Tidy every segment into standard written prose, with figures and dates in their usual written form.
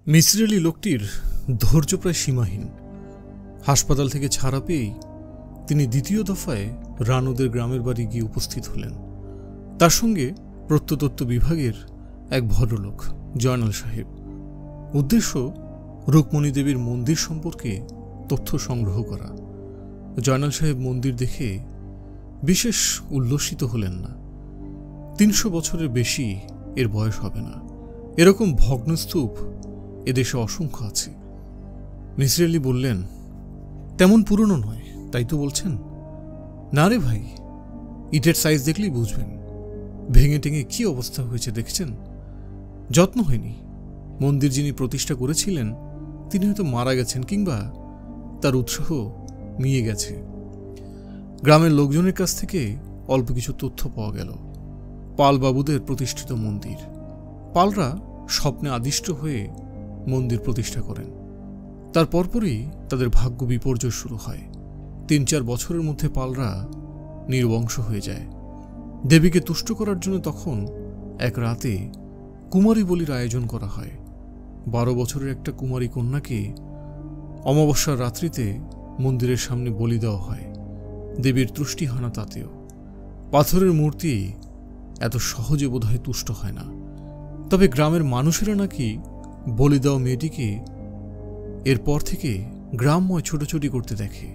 মিসির আলি লোকটির ধৈর্য প্রায় সীমাহীন। হাসপাতাল থেকে ছাড়া পেয়েই তিনি দ্বিতীয় দফায় রানুদের গ্রামের বাড়ি গিয়ে উপস্থিত হলেন। তার সঙ্গে প্রত্নতত্ত্ব বিভাগের এক ভদ্রলোক জয়নাল সাহেব। উদ্দেশ্য রুকমণি দেবীর মন্দির সম্পর্কে তথ্য সংগ্রহ করা। জয়নাল সাহেব মন্দির দেখে বিশেষ উল্লসিত হলেন না। ৩০০ বছরের বেশি এর বয়স হবে না। এরকম ভগ্নস্তূপ এদেশে অসংখ্য আছে। মিসির আলি বললেন, তেমন পুরনো নয়, তাই তো বলছেন? না রে ভাই, ইটের সাইজ দেখলেই বুঝবেন। ভেঙে টেঙে কি অবস্থা হয়েছে দেখছেন? যত্ন হয়নি। মন্দির যিনি প্রতিষ্ঠা করেছিলেন তিনি হয়তো মারা গেছেন, কিংবা তার উৎসাহ মিয়ে গেছে। গ্রামের লোকজনের কাছ থেকে অল্প কিছু তথ্য পাওয়া গেল। পাল বাবুদের প্রতিষ্ঠিত মন্দির। পালরা স্বপ্নে আদিষ্ট হয়ে মন্দির প্রতিষ্ঠা করেন। তার পরপরই তাদের ভাগ্য বিপর্যয় শুরু হয়। ৩-৪ বছরের মধ্যে পালরা নির্বংশ হয়ে যায়। দেবীকে তুষ্ট করার জন্য তখন এক রাতে কুমারী বলির আয়োজন করা হয়। ১২ বছরের একটা কুমারী কন্যাকে অমাবস্যার রাত্রিতে মন্দিরের সামনে বলি দেওয়া হয়। দেবীর তুষ্টি হয় না তাতেও। পাথরের মূর্তি এত সহজে বোধহয় তুষ্ট হয় না। তবে গ্রামের মানুষেরা নাকি বলি দেওয়া মেয়েটিকে এরপর থেকে গ্রামময় ছোটাছুটি করতে দেখে।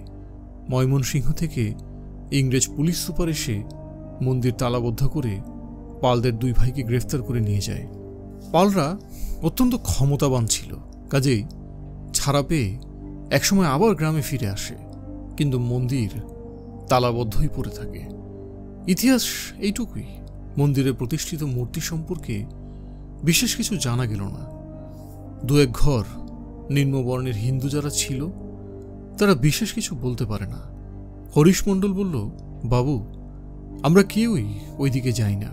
ময়মনসিংহ থেকে ইংরেজ পুলিশ সুপার এসে মন্দির তালাবদ্ধ করে পালদের 2 ভাইকে গ্রেফতার করে নিয়ে যায়। পালরা অত্যন্ত ক্ষমতাবান ছিল, কাজেই ছাড়া পেয়ে একসময় আবার গ্রামে ফিরে আসে, কিন্তু মন্দির তালাবদ্ধই পড়ে থাকে। ইতিহাস এইটুকুই। মন্দিরে প্রতিষ্ঠিত মূর্তি সম্পর্কে বিশেষ কিছু জানা গেল না। 2-1 ঘর নিম্নবর্ণের হিন্দু যারা ছিল তারা বিশেষ কিছু বলতে পারে না। হরিশ মণ্ডল বলল, বাবু, আমরা কেউই ওইদিকে যাই না।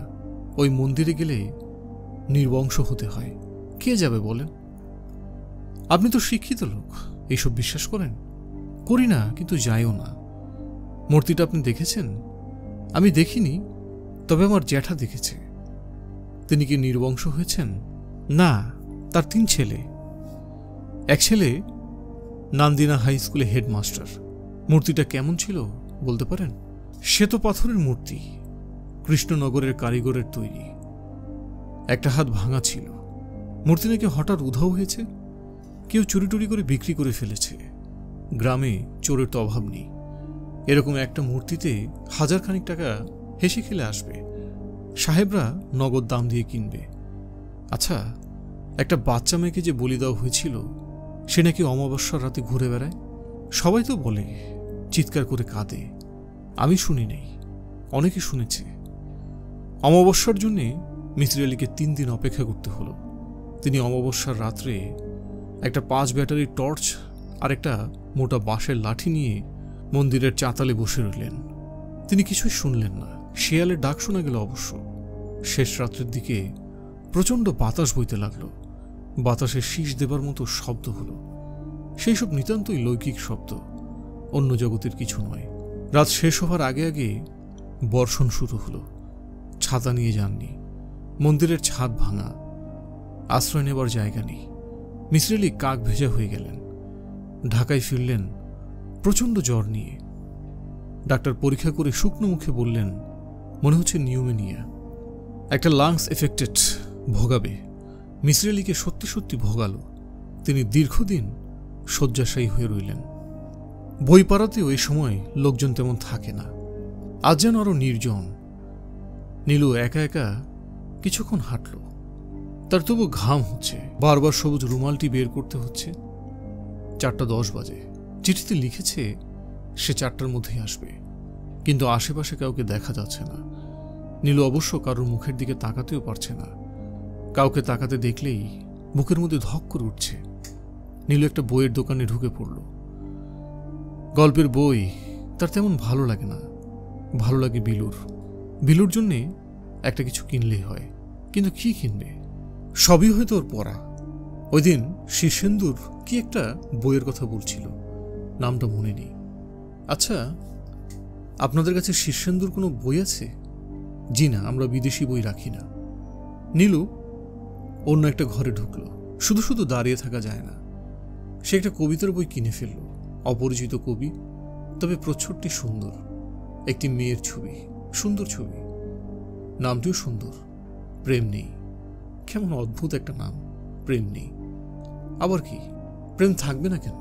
ওই মন্দিরে গেলে নির্বংশ হতে হয়। কে যাবে বলেন? আপনি তো শিক্ষিত লোক, এইসব বিশ্বাস করেন? করি না, কিন্তু যাইও না। মূর্তিটা আপনি দেখেছেন? আমি দেখিনি, তবে আমার জ্যাঠা দেখেছে। তিনি কি নির্বংশ হয়েছেন? না, তার 3 ছেলে। এক ছেলে নান্দিনা হাই স্কুলে হেডমাস্টার। মূর্তিটা কেমন ছিল বলতে পারেন? শ্বেত পাথরের মূর্তি, কৃষ্ণনগরের কারিগরের তৈরি। একটা হাত ভাঙা ছিল। মূর্তি নাকি হঠাৎ উধাও হয়েছে। কেউ চুরি টুরি করে বিক্রি করে ফেলেছে। গ্রামে চোরের তো অভাব নেই। এরকম একটা মূর্তিতে 1000 খানিক টাকা হেসে খেলে আসবে। সাহেবরা নগদ দাম দিয়ে কিনবে। আচ্ছা, একটা বাচ্চা মেয়েকে যে বলি দেওয়া হয়েছিল সে নাকি অমাবস্যার রাতে ঘুরে বেড়ায়। সবাই তো বলে, চিৎকার করে কাঁদে। আমি শুনি নেই, অনেকে শুনেছে। অমাবস্যার জন্যে মিসির আলিকে 3 দিন অপেক্ষা করতে হলো। তিনি অমাবস্যার রাত্রে একটা 5 ব্যাটারির টর্চ আর একটা মোটা বাঁশের লাঠি নিয়ে মন্দিরের চাতালে বসে রইলেন। তিনি কিছুই শুনলেন না। শেয়ালের ডাক শোনা গেল অবশ্য। শেষ রাত্রের দিকে প্রচণ্ড বাতাস বইতে লাগল। বাতাসে শীষ দেবার মতো শব্দ হলো। সেই সব নিতান্তই লৌকিক শব্দ, অন্য জগতের কিছু নয়। রাত শেষ হবার আগে আগে বর্ষণ শুরু হলো। ছাতা নিয়ে যাননি। মন্দিরের ছাদ ভাঙা, আশ্রয় নেবার জায়গা নেই। মিসির আলি কাক ভেজা হয়ে গেলেন। ঢাকায় ফিরলেন প্রচণ্ড জ্বর নিয়ে। ডাক্তার পরীক্ষা করে শুকনো মুখে বললেন, মনে হচ্ছে নিউমোনিয়া। একটা লাংস এফেক্টেড, ভোগাবে। মিসির আলিকে সত্যি সত্যি ভোগালো। তিনি দীর্ঘদিন শয্যাশায়ী হয়ে রইলেন। বইপাড়াতেও এই সময় লোকজন তেমন থাকে না। আজ যেন আরো নির্জন। নীলু একা একা কিছুক্ষণ হাঁটল। তার তবু ঘাম হচ্ছে। বারবার সবুজ রুমালটি বের করতে হচ্ছে। 4:10 বাজে। চিঠিতে লিখেছে সে 4টার মধ্যেই আসবে, কিন্তু আশেপাশে কাউকে দেখা যাচ্ছে না। নীলু অবশ্য কারোর মুখের দিকে তাকাতেও পারছে না। কাউকে তাকাতে দেখলেই বুকের মধ্যে ধক করে উঠছে। নীলু একটা বইয়ের দোকানে ঢুকে পড়ল। গল্পের বই তার তেমন ভালো লাগে না। ভালো লাগে বিলুর। বিলুর জন্যে একটা কিছু কিনলেই হয়, কিন্তু কি কিনবে? সবই হয়তো ওর পড়া। ওই দিন শীর্ষেন্দুর কি একটা বইয়ের কথা বলছিল, নামটা মনে নেই। আচ্ছা, আপনাদের কাছে শীর্ষেন্দুর কোনো বই আছে? জি না, আমরা বিদেশি বই রাখি না। নীলু অন্য একটা ঘরে ঢুকল। শুধু শুধু দাঁড়িয়ে থাকা যায় না। সে একটা কবিতার বই কিনে ফেলল। অপরিচিত কবি, তবে প্রচ্ছদটি সুন্দর। একটি মেয়ের ছবি, সুন্দর ছবি, নামটিও সুন্দর, প্রেম নেই। কেমন অদ্ভুত একটা নাম, প্রেম নেই। আবার কি, প্রেম থাকবে না কেন?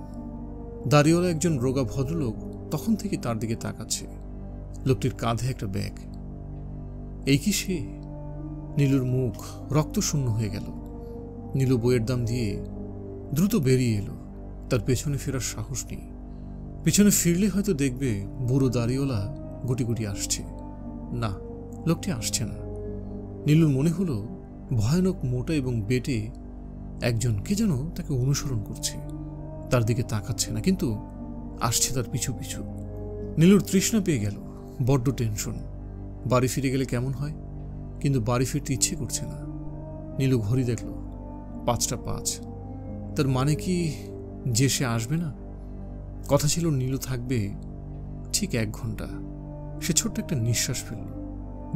দাড়িওয়ালা একজন রোগা ভদ্রলোক তখন থেকে তার দিকে তাকাচ্ছে। লোকটির কাঁধে একটা ব্যাগ। এই কি সে? নীলুর মুখ রক্তশূন্য হয়ে গেল। নীলু বইয়ের দাম দিয়ে দ্রুত বেরিয়ে এলো। তার পেছনে ফেরার সাহস নেই। পেছনে ফিরলে হয়তো দেখবে বুড়ো দাড়িওয়ালা গুটি গুটি আসছে। না, লোকটি আসছে না। নীলুর মনে হলো ভয়ানক মোটা এবং বেটে একজন কে যেন তাকে অনুসরণ করছে। তার দিকে তাকাচ্ছে না, কিন্তু আসছে তার পিছু পিছু। নীলুর তৃষ্ণা পেয়ে গেল, বড্ড টেনশন। বাড়ি ফিরে গেলে কেমন হয়, কিন্তু বাড়ি ফিরতে ইচ্ছে করছে না। নীলু ঘড়ি দেখল, 5:05। তার মানে কি যে সে আসবে না? কথা ছিল নীলু থাকবে ঠিক 1 ঘন্টা। সে ছোট্ট একটা নিঃশ্বাস ফেলল।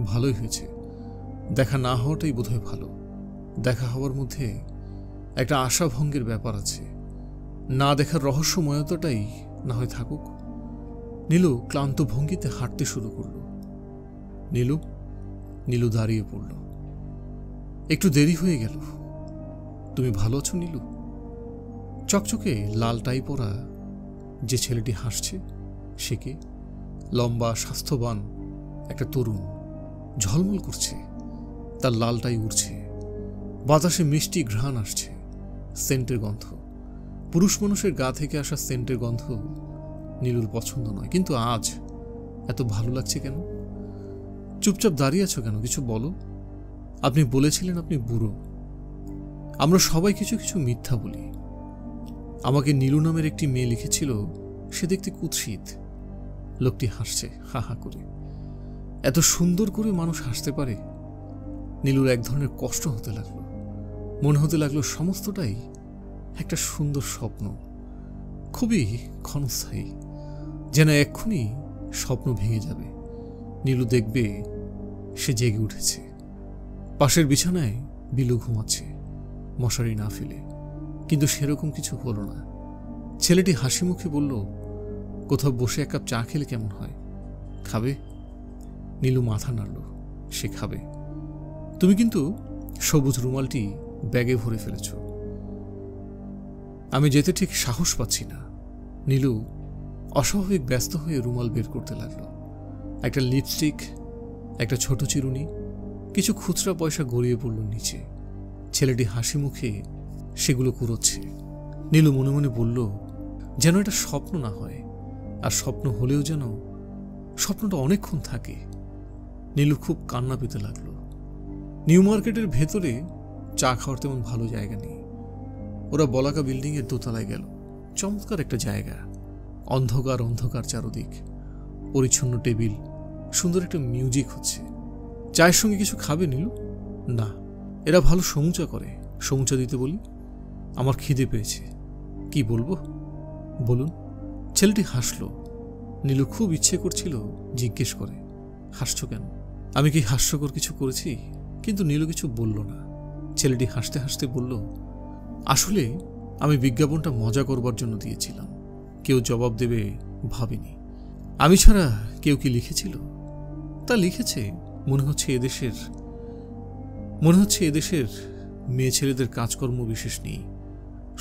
ভালোই হয়েছে, দেখা না হওয়াটাই বোধহয় ভালো। দেখা হওয়ার মধ্যে একটা আশাভঙ্গের ব্যাপার আছে। না দেখার রহস্যময়তাটাই না হয় থাকুক। নীলু ক্লান্ত ভঙ্গিতে হাঁটতে শুরু করল। নীলু দাঁড়িয়ে পড়ল। একটু দেরি হয়ে গেল। তুমি ভালো আছো নীলু? চকচকে লাল টাই পরা যে ছেলেটি হাসছে, সে কে? লম্বা, স্বাস্থ্যবান একটা তরুণ, ঝলমল করছে। তার লাল টাই উড়ছে, বাতাসে মিষ্টি ঘ্রাণ আসছে, সেন্টের গন্ধ। পুরুষ মানুষের গা থেকে আসা সেন্টের গন্ধ নীলুর পছন্দ নয়, কিন্তু আজ এত ভালো লাগছে কেন? চুপচাপ দাঁড়িয়ে আছো কেন? কিছু বলো। আপনি বলেছিলেন আপনি বুড়ো। আমরা সবাই কিছু কিছু মিথ্যা বলি। আমাকে নীলু নামের একটি মেয়ে লিখেছিল, সে দেখতে কুৎসিত। লোকটি হাসছে হা হা করে। এত সুন্দর করে মানুষ হাসতে পারে? নীলুর এক ধরনের কষ্ট হতে লাগলো। মনে হতে লাগলো সমস্তটাই একটা সুন্দর স্বপ্ন, খুবই ক্ষণস্থায়ী, যেন এক্ষুনি স্বপ্ন ভেঙে যাবে। নীলু দেখবে সে জেগে উঠেছে। পাশের বিছানায় বিলু ঘুমাচ্ছে, মশারি না ফেলে। কিন্তু সেরকম কিছু হলো না। ছেলেটি হাসি মুখে বলল, কোথাও বসে 1 কাপ চা খেলে কেমন হয়? খাবে? নীলু মাথা নাড়ল, সে খাবে। তুমি কিন্তু সবুজ রুমালটি ব্যাগে ভরে ফেলেছ। আমি যেতে ঠিক সাহস পাচ্ছি না। নীলু অস্বাভাবিক ব্যস্ত হয়ে রুমাল বের করতে লাগলো। একটা লিপস্টিক, একটা ছোট চিরুনি, কিছু খুচরা পয়সা গড়িয়ে পড়ল নিচে। ছেলেটি হাসি মুখে সেগুলো কুড়োচ্ছে। নীলু মনে মনে বলল, যেন এটা স্বপ্ন না হয়, আর স্বপ্ন হলেও যেন স্বপ্নটা অনেকক্ষণ থাকে। নীলু খুব কান্না পেতে লাগলো। নিউ মার্কেটের ভেতরে চা খাওয়ার তেমন ভালো জায়গা নেই। ওরা বলাকা বিল্ডিং এর দোতলায় গেল। চমৎকার একটা জায়গা, অন্ধকার অন্ধকার চারদিক, পরিচ্ছন্ন টেবিল, সুন্দর একটা মিউজিক হচ্ছে। চায়ের সঙ্গে কিছু খাবে নীলু? না, এরা ভালো সমুচা করে, সমুচা দিতে বলি। আমার খিদে পেয়েছে। কি বলবো? বলুন। ছেলেটি হাসলো। নীলু খুব ইচ্ছে করছিল জিজ্ঞেস করে, হাসছো কেন? আমি কি হাস্যকর কিছু করেছি? কিন্তু নীলু কিছু বলল না। ছেলেটি হাসতে হাসতে বলল, আসলে আমি বিজ্ঞাপনটা মজা করবার জন্য দিয়েছিলাম। কেউ জবাব দেবে ভাবিনি। আমি ছাড়া কেউ কি লিখেছিল? তা লিখেছে। মনে হচ্ছে এদেশের মেয়ে ছেলেদের কাজকর্ম বিশেষ নেই।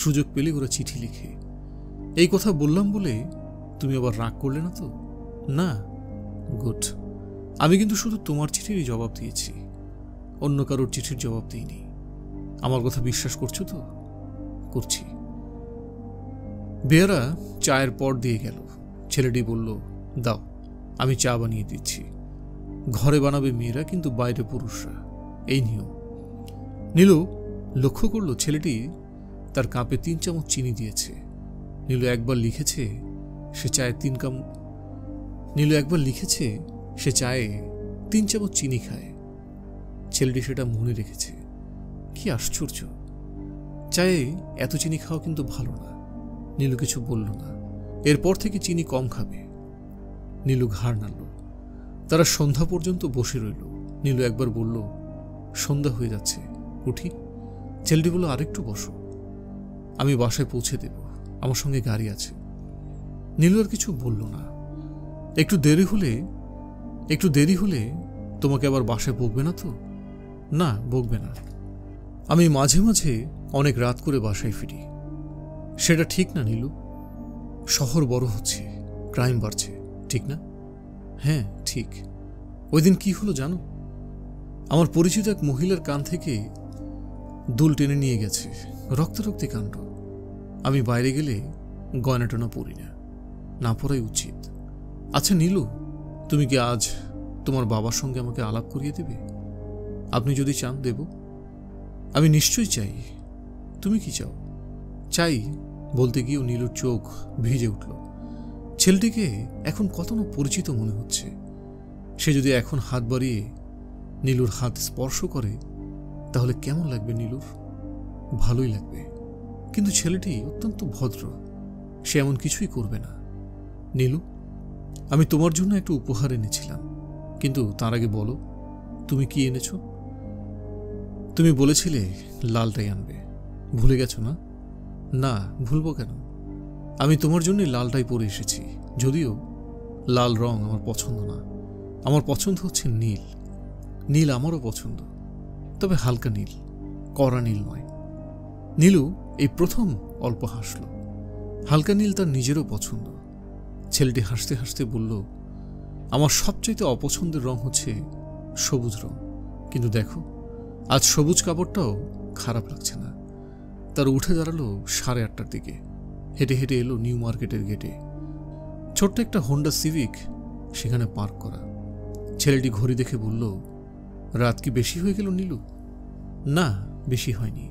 সুযোগ পেলে ওরা চিঠি লিখে। এই কথা বললাম বলে তুমি আবার রাগ করলে না তো? না। গুড। আমি কিন্তু শুধু তোমার চিঠিরই জবাব দিয়েছি, অন্য কারোর চিঠির জবাব দিইনি। আমার কথা বিশ্বাস করছো তো? করছি। বেয়ারা চায়ের পর দিয়ে গেল। ছেলেটি বলল, দাও, আমি চা বানিয়ে দিচ্ছি। ঘরে বানাবে মেয়েরা, কিন্তু বাইরে পুরুষরা, এই নিয়ম। নীলু লক্ষ্য করলো ছেলেটি তার কাপে 3 চামচ চিনি দিয়েছে। নীলু একবার লিখেছে সে চায়ে 3 চামচ চিনি খায়। ছেলেটি সেটা মনে রেখেছে। কি আশ্চর্য! চায়ে এত চিনি খাওয়া কিন্তু ভালো না। নীলু কিছু বলল না। এরপর থেকে চিনি কম খাবে। নীলু ঘাড় নাড়ল। তারা সন্ধ্যা পর্যন্ত বসে রইল। নীলু একবার বলল, সন্ধ্যা হয়ে যাচ্ছে, উঠি। ছেলেটি বলল, আরেকটু বসো। আমি বাসায় পৌঁছে দেব, আমার সঙ্গে গাড়ি আছে। নীলু আর কিছু বলল না। একটু দেরি হলে তোমাকে আবার বাসায় বকবে না তো? না, বকবে না। আমি মাঝে মাঝে অনেক রাত করে বাসায় ফিরি। সেটা ঠিক না নীলু? শহর বড় হচ্ছে, ক্রাইম বাড়ছে, ঠিক না? হ্যাঁ ঠিক। ওই দিন কি হলো জানো? আমার পরিচিত এক মহিলার কান থেকে দুল টেনে নিয়ে গেছে, রক্তারক্তি কাণ্ড। আমি বাইরে গেলে গয়না টনা পরি না পরাই উচিত। আচ্ছা নীলু, তুমি কি আজ তোমার বাবার সঙ্গে আমাকে আলাপ করিয়ে দেবে? আপনি যদি চান দেব। আমি নিশ্চয়ই চাই। তুমি কি চাও? চাই বলতে গিয়েও নীলুর চোখ ভিজে উঠল। ছেলেটিকে এখন কত না পরিচিত মনে হচ্ছে। সে যদি এখন হাত বাড়িয়ে নীলুর হাত স্পর্শ করে তাহলে কেমন লাগবে নীলুর? ভালোই লাগবে। কিন্তু ছেলেটি অত্যন্ত ভদ্র, সে এমন কিছুই করবে না। নীলু, আমি তোমার জন্য একটা উপহার এনেছিলাম, কিন্তু তার আগে বলো তুমি কি এনেছো? তুমি বলেছিলে লালটাই আনবে, ভুলে গেছো না? না, ভুলবো কেন? আমি তোমার জন্য লালটাই পরে এসেছি, যদিও লাল রং আমার পছন্দ না। আমার পছন্দ হচ্ছে নীল। নীল আমারও পছন্দ, তবে হালকা নীল, কড়া নীল নয়। নীলু এই প্রথম অল্প হাসল। হালকা নীল তার নিজেরও পছন্দ। ছেলেটি হাসতে হাসতে বলল, আমার সবচাইতে অপছন্দের রং হচ্ছে সবুজ রং। কিন্তু দেখো, আজ সবুজ কাপড়টাও খারাপ লাগছে না। তার উঠে দাঁড়ালো 8:30টার দিকে, হেঁটে হেঁটে এলো নিউ মার্কেটের গেটে। ছোট্ট একটা হোন্ডা সিভিক সেখানে পার্ক করা। ছেলেটি ঘড়ি দেখে বলল, রাত কি বেশি হয়ে গেল নীলু? না, বেশি হয়নি।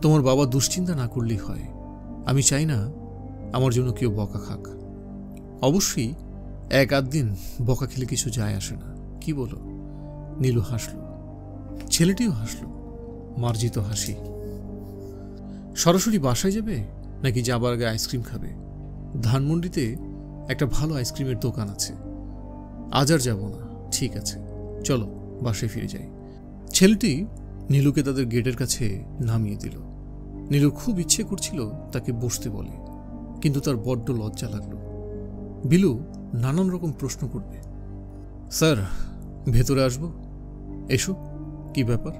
তোমার বাবা দুশ্চিন্তা না করলেই হয়। আমি চাই না আমার জন্য কেউ বকা খাক। অবশ্যই 1-8 দিন বকা খেলে কিছু যায় আসে না, কি বলো? নীলু হাসল, ছেলেটিও হাসল, মার্জিত হাসি। সরাসরি বাসায় যাবে নাকি যাবার আগে আইসক্রিম খাবে? ধানমন্ডিতে একটা ভালো আইসক্রিমের দোকান আছে। আজ আর যাব না। ঠিক আছে, চলো বাসায় ফিরে যাই। ছেলেটি নীলুকে তাদের গেটের কাছে নামিয়ে দিল। নীলুর খুব ইচ্ছে করছিল তাকে বসতে বলে, কিন্তু তার বড্ড লজ্জা লাগলো। বিলু নানান রকম প্রশ্ন করবে। স্যার, ভেতরে আসবো? এসো। কি ব্যাপার?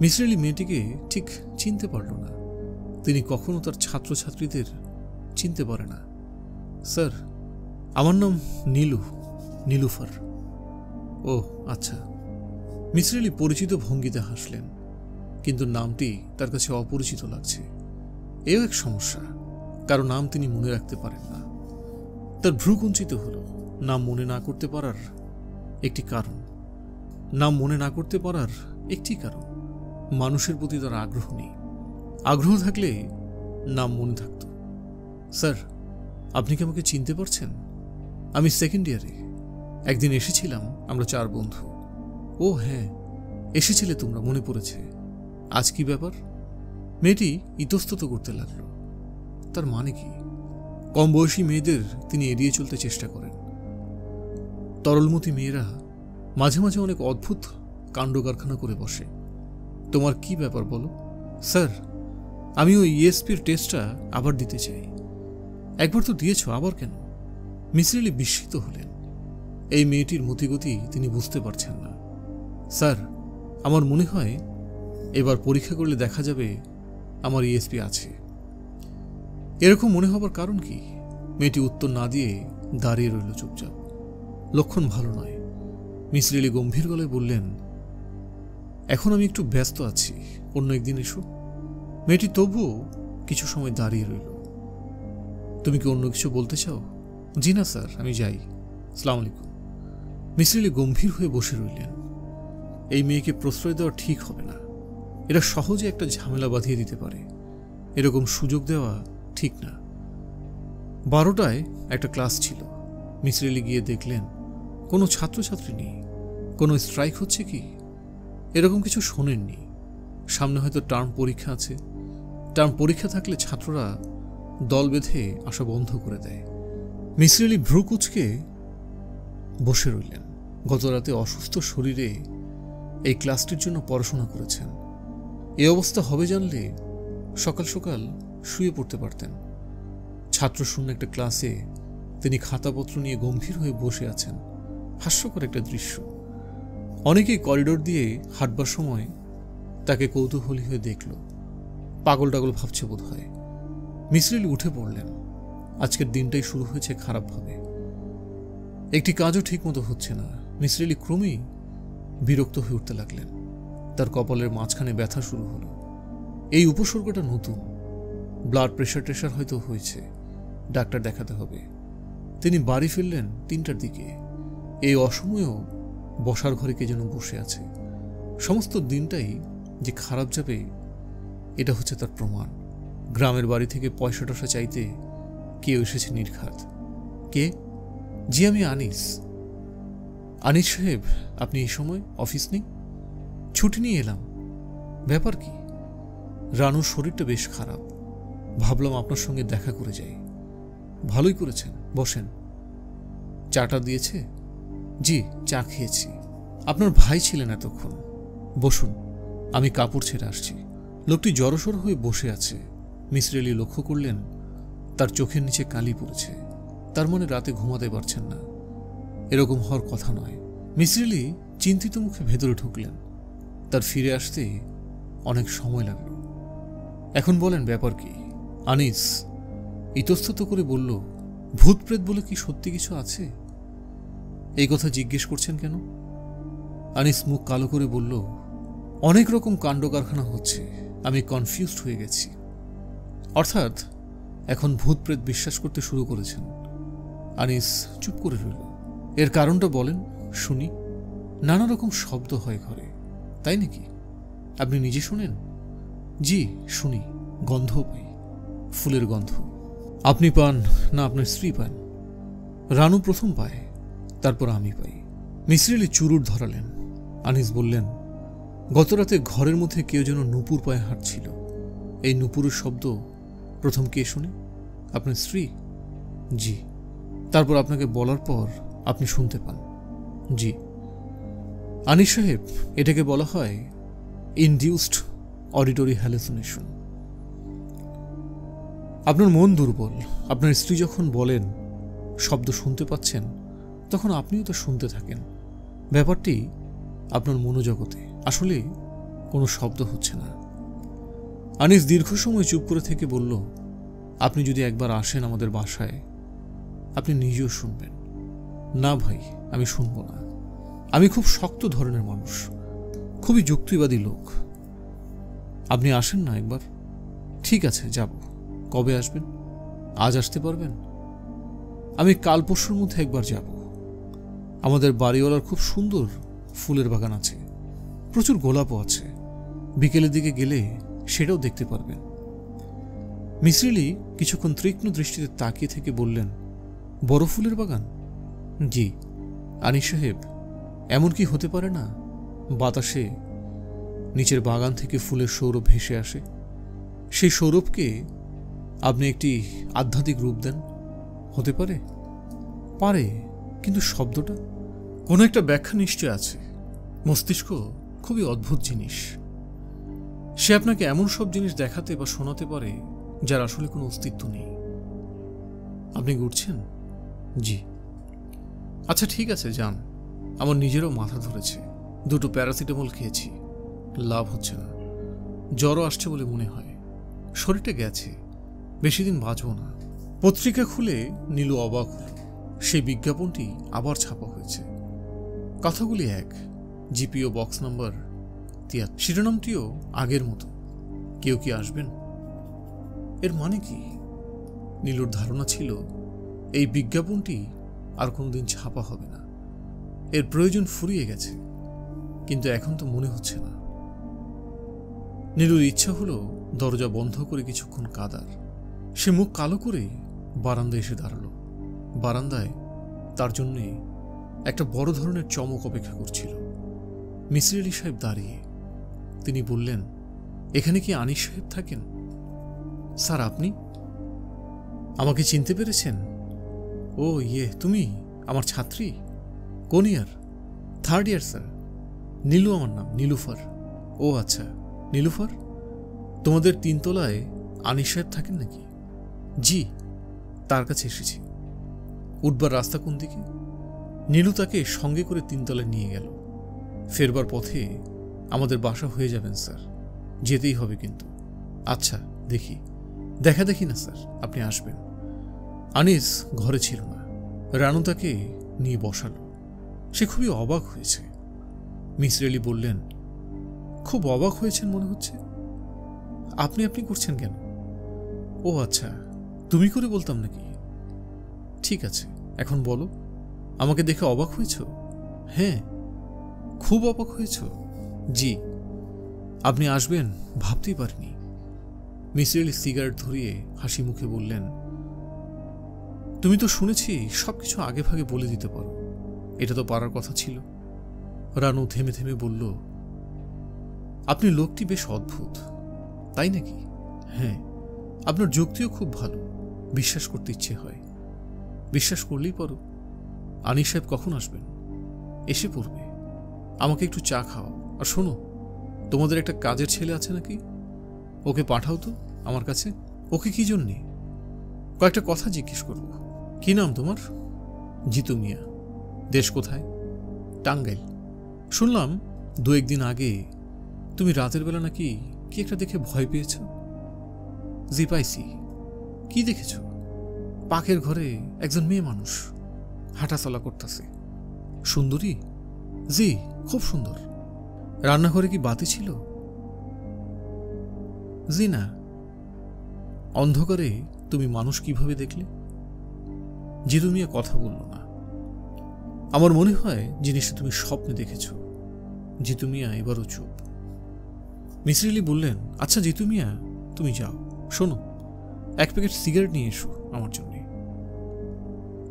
মিসরেলি মেয়েটিকে ঠিক চিনতে পারল না। তিনি কখনো তার ছাত্রছাত্রীদের চিনতে পারে না। স্যার, আমার নাম নীলুফার। ও আচ্ছা। মিসরেলি পরিচিত ভঙ্গিতে হাসলেন, কিন্তু নামটি তার কাছে অপরিচিত লাগছে। এও এক সমস্যা, কারো নাম তিনি মনে রাখতে পারেন না। তার ভ্রু কুঞ্চিত হল। নাম মনে না করতে পারার একটি কারণ, মানুষের প্রতি তার আগ্রহ নেই। আগ্রহ থাকলে নাম মনে থাকত। স্যার, আপনি কি আমাকে চিনতে পারছেন? আমি 2nd ইয়ারে একদিন এসেছিলাম, আমরা 4 বন্ধু। ও হ্যাঁ, এসেছিলে তোমরা, মনে পড়েছে। আজ কি ব্যাপার? মেয়েটি ইতস্তত করতে লাগলো। তার মানে কি? কম বয়সী মেয়েদের তিনি এড়িয়ে চলতে চেষ্টা করেন। তরলমতি মেয়েরা মাঝে মাঝে অনেক অদ্ভুত কাণ্ড কারখানা করে বসে। তোমার কি ব্যাপার বলো? স্যার, আমি ওই ইএসপির টেস্টটা আবার দিতে চাই। একবার তো দিয়েছ, আবার কেন? মিসরেলি বিস্মিত হলেন। এই মেয়েটির মতিগতি তিনি বুঝতে পারছেন না। স্যার, আমার মনে হয় এবার পরীক্ষা করলে দেখা যাবে আমার ইএসপি আছে। এরকম মনে হবার কারণ কি? মেয়েটি উত্তর না দিয়ে দাঁড়িয়ে রইল চুপচাপ। লক্ষণ ভালো নয়। মিসরেলি গম্ভীর গলায় বললেন, এখন আমি একটু ব্যস্ত আছি, অন্য একদিন এসো। মেয়েটি তবুও কিছু সময় দাঁড়িয়ে রইল। তুমি কি অন্য কিছু বলতে চাও? জি না স্যার, আমি যাই। আসসালামু আলাইকুম। মিসরেলি গম্ভীর হয়ে বসে রইলেন। এই মেয়েকে প্রশ্রয় দেওয়া ঠিক হবে না। এরা সহজে একটা ঝামেলা বাঁধিয়ে দিতে পারে। এরকম সুযোগ দেওয়া ঠিক না। 12টায় একটা ক্লাস ছিল। মিসরেলি গিয়ে দেখলেন কোনো ছাত্রছাত্রী নেই। কোনো স্ট্রাইক হচ্ছে কি? এরকম কিছু শোনেননি। সামনে হয়তো টার্ম পরীক্ষা আছে। টার্ম পরীক্ষা থাকলে ছাত্ররা দল বেঁধে আসা বন্ধ করে দেয়। মিসরেলি ভ্রু কুঁচকে বসে রইলেন। গত রাতে অসুস্থ শরীরে এই ক্লাসটির জন্য পড়াশোনা করেছেন। এই অবস্থা হবে জানলে সকাল সকাল শুয়ে পড়তে পারতেন। ছাত্রশূন্য একটা ক্লাসে তিনি খাতাপত্র নিয়ে গম্ভীর হয়ে বসে আছেন। হাস্যকর একটা দৃশ্য। অনেকেই করিডোর দিয়ে হাঁটবার সময় তাকে কৌতূহলী হয়ে দেখল। পাগল টাগল ভাবছে বোধ হয়। মিসির আলি উঠে পড়লেন। আজকের দিনটাই শুরু হয়েছে খারাপভাবে। একটি কাজও ঠিকমতো হচ্ছে না। মিসির আলি ক্রমেই বিরক্ত হয়ে উঠতে লাগলেন। তার কপালের মাঝখানে ব্যথা শুরু হলো। এই উপসর্গটা নতুন। ব্লাড প্রেশার হয়তো হয়েছে। ডাক্তার দেখাতে হবে। তিনি বাড়ি ফিরলেন 3টার দিকে। এই অসময়েও বসার ঘরে কে যেন বসে আছে। সমস্ত দিনটাই যে খারাপ যাবে এটা হচ্ছে তার প্রমাণ। গ্রামের বাড়ি থেকে পয়সা টয়সা চাইতে কেউ এসেছে নির্ঘাত। কে? জি, আমি আনিস। আনিস সাহেব, আপনি এই সময় অফিস নেই? ছুটি নিয়ে এলাম। ব্যাপার কি? রানুর শরীরটা বেশ খারাপ। ভাবলাম আপনার সঙ্গে দেখা করে যাই। ভালোই করেছেন, বসেন। চাটা দিয়েছে? জি, চা খেয়েছি। আপনার ভাই ছিলেন এতক্ষণ। বসুন, আমি কাপড় ছেড়ে আসছি। লোকটি জড়সড় হয়ে বসে আছে। মিসির আলি লক্ষ্য করলেন তার চোখের নিচে কালি পড়েছে। তার মনে রাতে ঘুমাতে পারছেন না। এরকম হওয়ার কথা নয়। মিসির আলি চিন্তিত মুখে ভেতরে ঢুকলেন। তার ফিরে আসতে অনেক সময় লাগলো। এখন বলেন, ব্যাপার কি? আনিস ইতস্তত করে বলল, ভূত প্রেত বলে কি সত্যি কিছু আছে? এই কথা জিজ্ঞেস করছেন কেন? আনিস মুখ কালো করে বলল, অনেক রকম কাণ্ড কারখানা হচ্ছে। আমি কনফিউজড হয়ে গেছি। অর্থাৎ এখন ভূত প্রেত বিশ্বাস করতে শুরু করেছেন। আনিস চুপ করে রইল। এর কারণটা বলেন শুনি। নানা রকম শব্দ হয় ঘরে। তাই নাকি? আপনি নিজে শুনেন? জি, শুনি। গন্ধও পাই, ফুলের গন্ধ। আপনি পান না আপনার স্ত্রী পান? রানু প্রথম পায়, তারপর আমি পাই। মিসির আলি চুরুট ধরালেন। আনিস বললেন, গতরাতে ঘরের মধ্যে কেউ যেন নূপুর পায়ে হাঁটছিল। এই নূপুরের শব্দ প্রথম কে শুনে? আপনার স্ত্রী? জি। তারপর আপনাকে বলার পর আপনি শুনতে পান? জি। আনিস সাহেব, এটাকে বলা হয় ইনডিউসড অডিটরি হ্যালুসিনেশন। আপনার মন দুর্বল। আপনার স্ত্রী যখন বলেন শব্দ শুনতে পাচ্ছেন, তখন আপনিও তো শুনতে থাকেন। ব্যাপারটি আপনার মনোজগতে। আসলে কোনো শব্দ হচ্ছে না। আনিস দীর্ঘ সময় চুপ করে থেকে বলল, আপনি যদি একবার আসেন আমাদের বাসায়, আপনি নিজেও শুনবেন। না ভাই, আমি শুনব না। আমি খুব শক্ত ধরনের মানুষ, খুবই যুক্তিবাদী লোক। আপনি আসেন না একবার? ঠিক আছে, যাব। কবে আসবেন? আজ আসতে পারবেন? আমি কাল পরশুর মধ্যে একবার যাব। আমাদের বাড়িওয়ালার খুব সুন্দর ফুলের বাগান আছে, প্রচুর গোলাপও আছে। বিকেলের দিকে গেলে সেটাও দেখতে পারবেন। মিসির আলি কিছুক্ষণ তীক্ষ্ণ দৃষ্টিতে তাকিয়ে থেকে বললেন, বড় ফুলের বাগান? জি। আনিস সাহেব, এমন কি হতে পারে না বাতাসে নিচের বাগান থেকে ফুলের সৌরভ ভেসে আসে? সেই সৌরভকে আপনি একটি আধ্যাত্মিক রূপ দেন? হতে পারে। পারে, কিন্তু শব্দটা? কোনো একটা ব্যাখ্যা নিশ্চয় আছে। মস্তিষ্ক খুবই অদ্ভুত জিনিস। সে আপনাকে এমন সব জিনিস দেখাতে বা শোনাতে পারে যার আসলে কোনো অস্তিত্ব নেই। আপনি ঘুরছেন? জি। আচ্ছা ঠিক আছে, যান। আমার নিজেরও মাথা ধরেছে। 2টো প্যারাসিটামল খেয়েছি, লাভ হচ্ছে না। জ্বরও আসছে বলে মনে হয়। শরীরটা গেছে, বেশি দিন বাঁচব না। পত্রিকা খুলে নীলু অবাক হল। সেই বিজ্ঞাপনটি আবার ছাপা হয়েছে। কথাগুলি এক। GPU box number 73। শিরোনামটিও আগের মতো, কেউ কি আসবেন? এর মানে কি? নীলুর ধারণা ছিল এই বিজ্ঞাপনটি আর কোনোদিন ছাপা হবে না। এর প্রয়োজন ফুরিয়ে গেছে, কিন্তু এখন তো মনে হচ্ছে না। নীলুর ইচ্ছা হলো দরজা বন্ধ করে কিছুক্ষণ কাঁদার। সে মুখ কালো করে বারান্দায় এসে দাঁড়ালো। বারান্দায় তার জন্যে একটা বড় ধরনের চমক অপেক্ষা করছিল। মিসির আলি সাহেব দাঁড়িয়ে। তিনি বললেন, এখানে কি আনিস সাহেব থাকেন? স্যার, আপনি আমাকে চিনতে পেরেছেন? ও ইয়ে, তুমি আমার ছাত্রী? কোন ইয়ার? 3rd ইয়ার স্যার। নীলু আমার নাম, নীলুফার। ও আচ্ছা, নীলুফার, তোমাদের 3 তলায় আনিস সাহেব থাকেন নাকি? জি, তার কাছে এসেছি। উঠবার রাস্তা কোন দিকে? নীলু তাকে সঙ্গে করে 3 তলায় নিয়ে গেল। ফেরবার পথে আমাদের বাসা হয়ে যাবেন স্যার, যেতেই হবে কিন্তু। আচ্ছা, দেখি। দেখা দেখি না স্যার, আপনি আসবেন। আনিস ঘরে ছিল না। রানু তাকে নিয়ে বসালো। সে খুবই অবাক হয়েছে। মিসির আলি বললেন, খুব অবাক হয়েছেন মনে হচ্ছে। আপনি আপনি করছেন কেন? ও আচ্ছা, তুমি করে বলতাম নাকি? ঠিক আছে, এখন বলো, আমাকে দেখে অবাক হয়েছ? হ্যাঁ, খুব অবাক হয়েছ? জি। আপনি আসবেন ভাবতেই পারিনি। মিসির আলি সিগারেট ধরিয়ে হাসি মুখে বললেন, তুমি তো শুনেছি সবকিছু আগে ভাগে বলে দিতে পারো। এটা তো পারার কথা ছিল। রানু থেমে থেমে বলল, আপনি লোকটি বেশ অদ্ভুত। তাই নাকি? হ্যাঁ, আপনার যুক্তিও খুব ভালো, বিশ্বাস করতে ইচ্ছে হয়। বিশ্বাস করলেই পারো। আনিস সাহেব কখন আসবেন? এসে পড়বে। আমাকে একটু চা খাও। আর শোনো, তোমাদের একটা কাজের ছেলে আছে নাকি? ওকে পাঠাও তো আমার কাছে। ওকে কি জন্যে? কয়েকটা কথা জিজ্ঞেস করব। কি নাম তোমার? জিতু মিয়া। দেশ কোথায়? টাঙ্গাইল। শুনলাম 2-1 দিন আগে তুমি রাতের বেলা নাকি কি একটা দেখে ভয় পেয়েছ? জি পাইছি। কি দেখেছ? পাকের ঘরে একজন মেয়ে মানুষ হাঁটাচলা করতেছে। সুন্দরী? জি, খুব সুন্দর। রান্নাঘরে কি বাতি ছিল? জি না। অন্ধকারে তুমি মানুষ কিভাবে দেখলে? জিতু মিয়া কথা বলল না। আমার মনে হয় জিনিসটা তুমি স্বপ্নে দেখেছ। জিতু মিয়া এবারও চুপ। মিসির আলি বললেন, আচ্ছা জিতু মিয়া, তুমি যাও। শোনো, 1 প্যাকেট সিগারেট নিয়ে এসো আমার জন্য।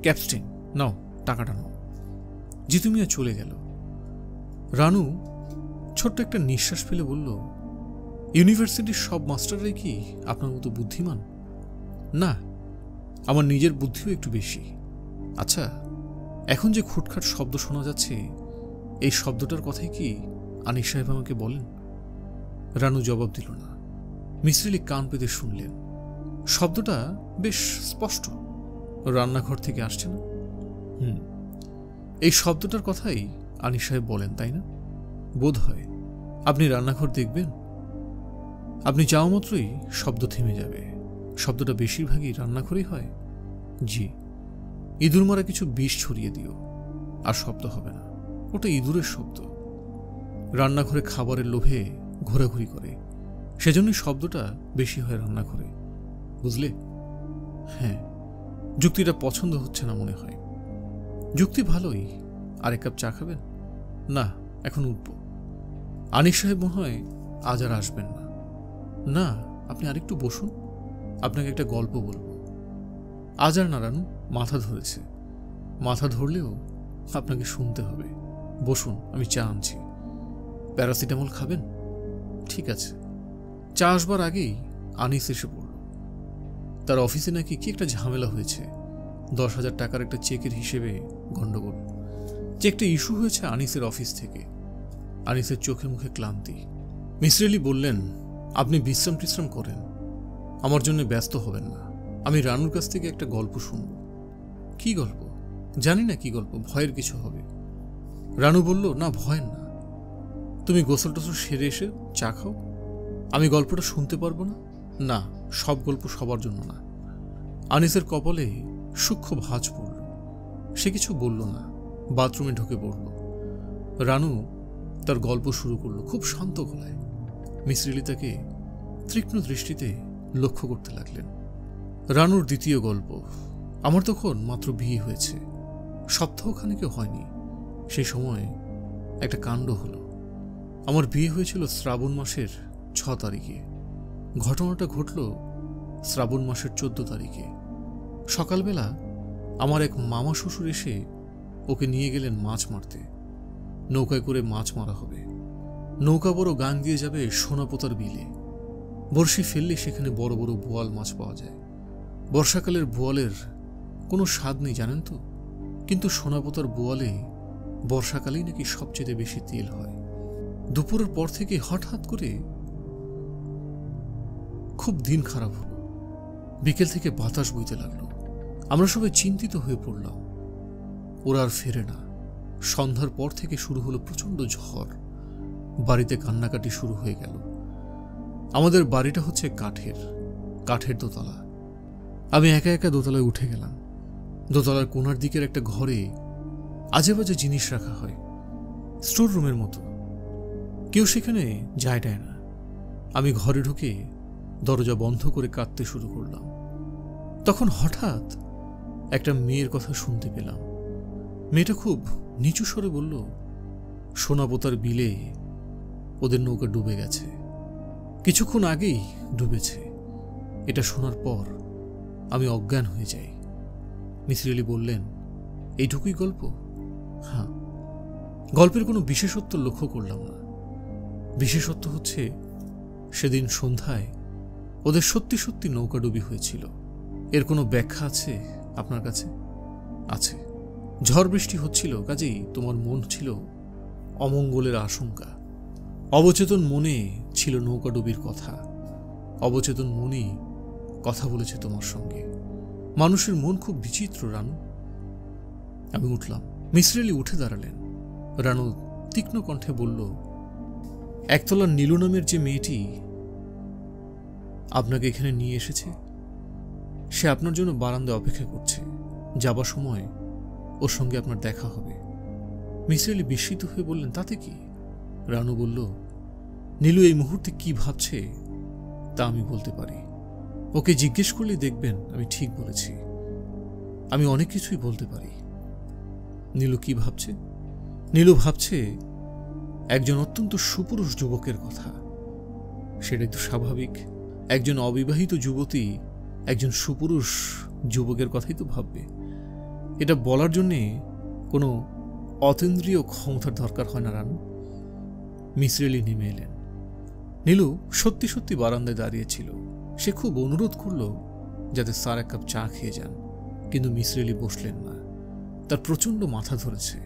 ক্যাপস্টিন নাও, টাকাটা নাও। জিতু মিয়া চলে গেল। রানু ছোট্ট একটা নিঃশ্বাস ফেলে বলল, ইউনিভার্সিটির সব মাস্টাররাই কি আপনার মতো বুদ্ধিমান? না, আমার নিজের বুদ্ধিও একটু বেশি। আচ্ছা, এখন যে খুটখাট শব্দ শোনা যাচ্ছে, এই শব্দটার কথাই কি আনিস সাহেব আমাকে বলেন? রানু জবাব দিল না। মিসির আলি কান পেতে শুনলেন। শব্দটা বেশ স্পষ্ট। রান্নাঘর থেকে আসছে না? এই শব্দটার কথাই আনিস সাহেব বলেন, তাই না? বোধ হয়। আপনি রান্নাঘর দেখবেন, আপনি যাওয়া মাত্রই শব্দ থেমে যাবে। শব্দটা বেশিরভাগই রান্নাঘরেই হয়। জি। ইঁদুর মারা কিছু বিষ ছড়িয়ে দিও, আর শব্দ হবে না। ওটা ইঁদুরের শব্দ। রান্নাঘরে খাবারের লোভে ঘোরাঘুরি করে, সেজন্যই শব্দটা বেশি হয় রান্নাঘরে। বুঝলে? হ্যাঁ। যুক্তিটা পছন্দ হচ্ছে না মনে হয়। যুক্তি ভালোই। আর 1 কাপ চা খাবেন? না, এখন উঠব। আনিস সাহেব মনে হয় আজ আর আসবেন না। না, আপনি আরেকটু বসুন, আপনাকে একটা গল্প বলবো। আজ আর না রানু, মাথা ধরেছে। মাথা ধরলেও আপনাকে শুনতে হবে। বসুন, আমি চা আনছি। প্যারাসিটামল খাবেন? ঠিক আছে। চা আসবার আগেই আনিস এসে পড়ল। তার অফিসে নাকি কি একটা ঝামেলা হয়েছে। 10,000 টাকার একটা চেকের হিসেবে গন্ডগোল। চেকটা ইস্যু হয়েছে আনিসের অফিস থেকে। আনিসের চোখে মুখে ক্লান্তি। মিসির আলি বললেন, আপনি বিশ্রাম টিশ্রাম করেন, আমার জন্য ব্যস্ত হবেন না। আমি রানুর কাছ থেকে একটা গল্প শুনব। কি গল্প? জানি না কি গল্প, ভয়ের কিছু হবে। রানু বলল, না ভয়ের না। তুমি গোসল টোসল সেরে এসে চা খাও। আমি গল্পটা শুনতে পারবো না? না, সব গল্প সবার জন্য না। আনিসের কপালে সূক্ষ্ম ভাঁজ পড়ল। সে কিছু বলল না, বাথরুমে ঢুকে পড়ল। রানু তার গল্প শুরু করলো খুব শান্ত গলায়। মিসির আলি তাকে তীক্ষ্ণ দৃষ্টিতে লক্ষ্য করতে লাগলেন। রানুর দ্বিতীয় গল্প। আমার তখন মাত্র বিয়ে হয়েছে, সপ্তাহখানেকও হয়নি। সেই সময় একটা কাণ্ড হলো। আমার বিয়ে হয়েছিল শ্রাবণ মাসের 6 তারিখে। ঘটনাটা ঘটল শ্রাবণ মাসের 14 তারিখে। সকালবেলা আমার এক মামা শ্বশুর এসে ওকে নিয়ে গেলেন মাছ মারতে। নৌকায় করে মাছ মারা হবে। নৌকা বড় গাং দিয়ে যাবে সোনাপোতার বিলে। বড়শি ফেললে সেখানে বড় বড় বোয়াল মাছ পাওয়া যায়। বর্ষাকালের বোয়ালের কোনো স্বাদ নেই জানেন তো, কিন্তু সোনাপোতার বোয়ালে বর্ষাকালেই নাকি সবচেয়ে বেশি তেল হয়। দুপুরের পর থেকে হঠাৎ করে খুব দিন খারাপ হলো। বিকেল থেকে বাতাস বইতে লাগলো। আমরা সবাই চিন্তিত হয়ে পড়লাম। ওরা আর ফেরে না। সন্ধ্যার পর থেকে শুরু হলো প্রচণ্ড ঝড়। বাড়িতে কান্নাকাটি শুরু হয়ে গেল। আমাদের বাড়িটা হচ্ছে কাঠের দোতলা। আমি একা একা দোতলায় উঠে গেলাম। দোতলার কোণার দিকের একটা ঘরে আজে বাজে জিনিস রাখা হয়, স্টোর রুমের মতো। কেউ সেখানে যায় না। আমি ঘরে ঢুকে দরজা বন্ধ করে কাঁদতে শুরু করলাম। তখন হঠাৎ একটা মেয়ের কথা শুনতে পেলাম। মেয়েটা খুব নিচু স্বরে বলল, সোনাপোতার বিলে ওদের নৌকা ডুবে গেছে, কিছুক্ষণ আগেই ডুবেছে। এটা শোনার পর আমি অজ্ঞান হয়ে যাই। মিসির আলি বললেন, এইটুকুই গল্প? হ্যাঁ। গল্পের কোনো বিশেষত্ব লক্ষ্য করলাম না। বিশেষত্ব হচ্ছে সেদিন সন্ধ্যায় ওদের সত্যি সত্যি নৌকাডুবি হয়েছিল। এর কোনো ব্যাখ্যা আছে আপনার কাছে? আছে। ঝড় বৃষ্টি হচ্ছিল, কাজেই তোমার মন ছিল অমঙ্গলের আশঙ্কা। অবচেতন মনে ছিল নৌকাডুবির কথা। অবচেতন মনই কথা বলেছে তোমার সঙ্গে। মানুষের মন খুব বিচিত্র, রানু। আমি উঠলাম। মিসির আলি উঠে দাঁড়ালেন। রানু তীক্ষ্ণ কণ্ঠে বলল, একতলার নীলু নামের যে মেয়েটি আপনাকে এখানে নিয়ে এসেছে, সে আপনার জন্য বারান্দায় অপেক্ষা করছে। যাবার সময় ওর সঙ্গে আপনার দেখা হবে। মিসির আলি বিস্মিত হয়ে বললেন, তাতে কি? রানু বলল, নীলু এই মুহূর্তে কি ভাবছে তা আমি বলতে পারি। ওকে জিজ্ঞেস করলে দেখবেন আমি ঠিক বলেছি। আমি অনেক কিছুই বলতে পারি। নীলু কি ভাবছে? নীলু ভাবছে একজন অত্যন্ত সুপুরুষ যুবকের কথা। সেটাই তো স্বাভাবিক। একজন অবিবাহিত যুবতী একজন সুপুরুষ যুবকের কথাই তো ভাববে। এটা বলার জন্যে কোনো অতীন্দ্রিয় ক্ষমতার দরকার হয় না, রানু। মিসির আলি নেমে এলেন। নীলু সত্যি সত্যি বারান্দায় দাঁড়িয়েছিল। সে খুব অনুরোধ করল যাতে স্যার এক কাপ চা খেয়ে যান, কিন্তু মিসির আলি বসলেন না। তার প্রচণ্ড মাথা ধরেছে।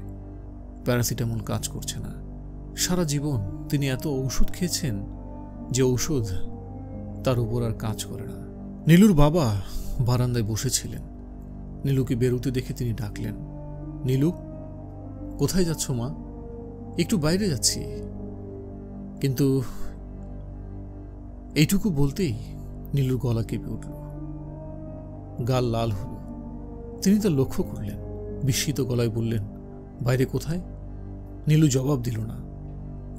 প্যারাসিটামল কাজ করছে না। সারা জীবন তিনি এত ঔষধ খেয়েছেন যে ঔষধ তার উপর আর কাজ করে না। নীলুর বাবা বারান্দায় বসেছিলেন। নীলুকে বেরোতে দেখে তিনি ডাকলেন, নীলু, কোথায় যাচ্ছ মা? একটু বাইরে যাচ্ছি। কিন্তু এইটুকু বলতেই নীলুর গলা কেঁপে উঠল, গাল লাল হল। তিনি তা লক্ষ্য করলেন। বিস্মিত গলায় বললেন, বাইরে কোথায়? নীলু জবাব দিল না।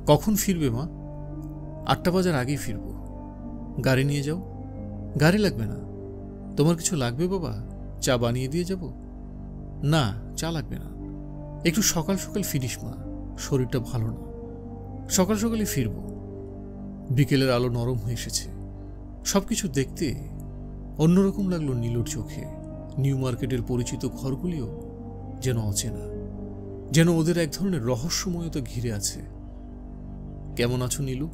কখন ফিরবে মা? 8টা বাজার আগেই ফিরব। গাড়ি নিয়ে যাও। গাড়ি লাগবে না। তোমার কিছু লাগবে বাবা? চা বানিয়ে দিয়ে যাব? না, চা লাগবে না। একটু সকাল সকাল ফিরিস মা, শরীরটা ভালো না। সকাল সকালই ফিরব। বিকেলের আলো নরম হয়ে এসেছে। সবকিছু দেখতে অন্যরকম লাগলো নীলুর চোখে। নিউ মার্কেটের পরিচিত ঘরগুলিও যেন অচেনা, যেন ওদের এক ধরনের রহস্যময়তা ঘিরে আছে। কেমন আছো নীলু?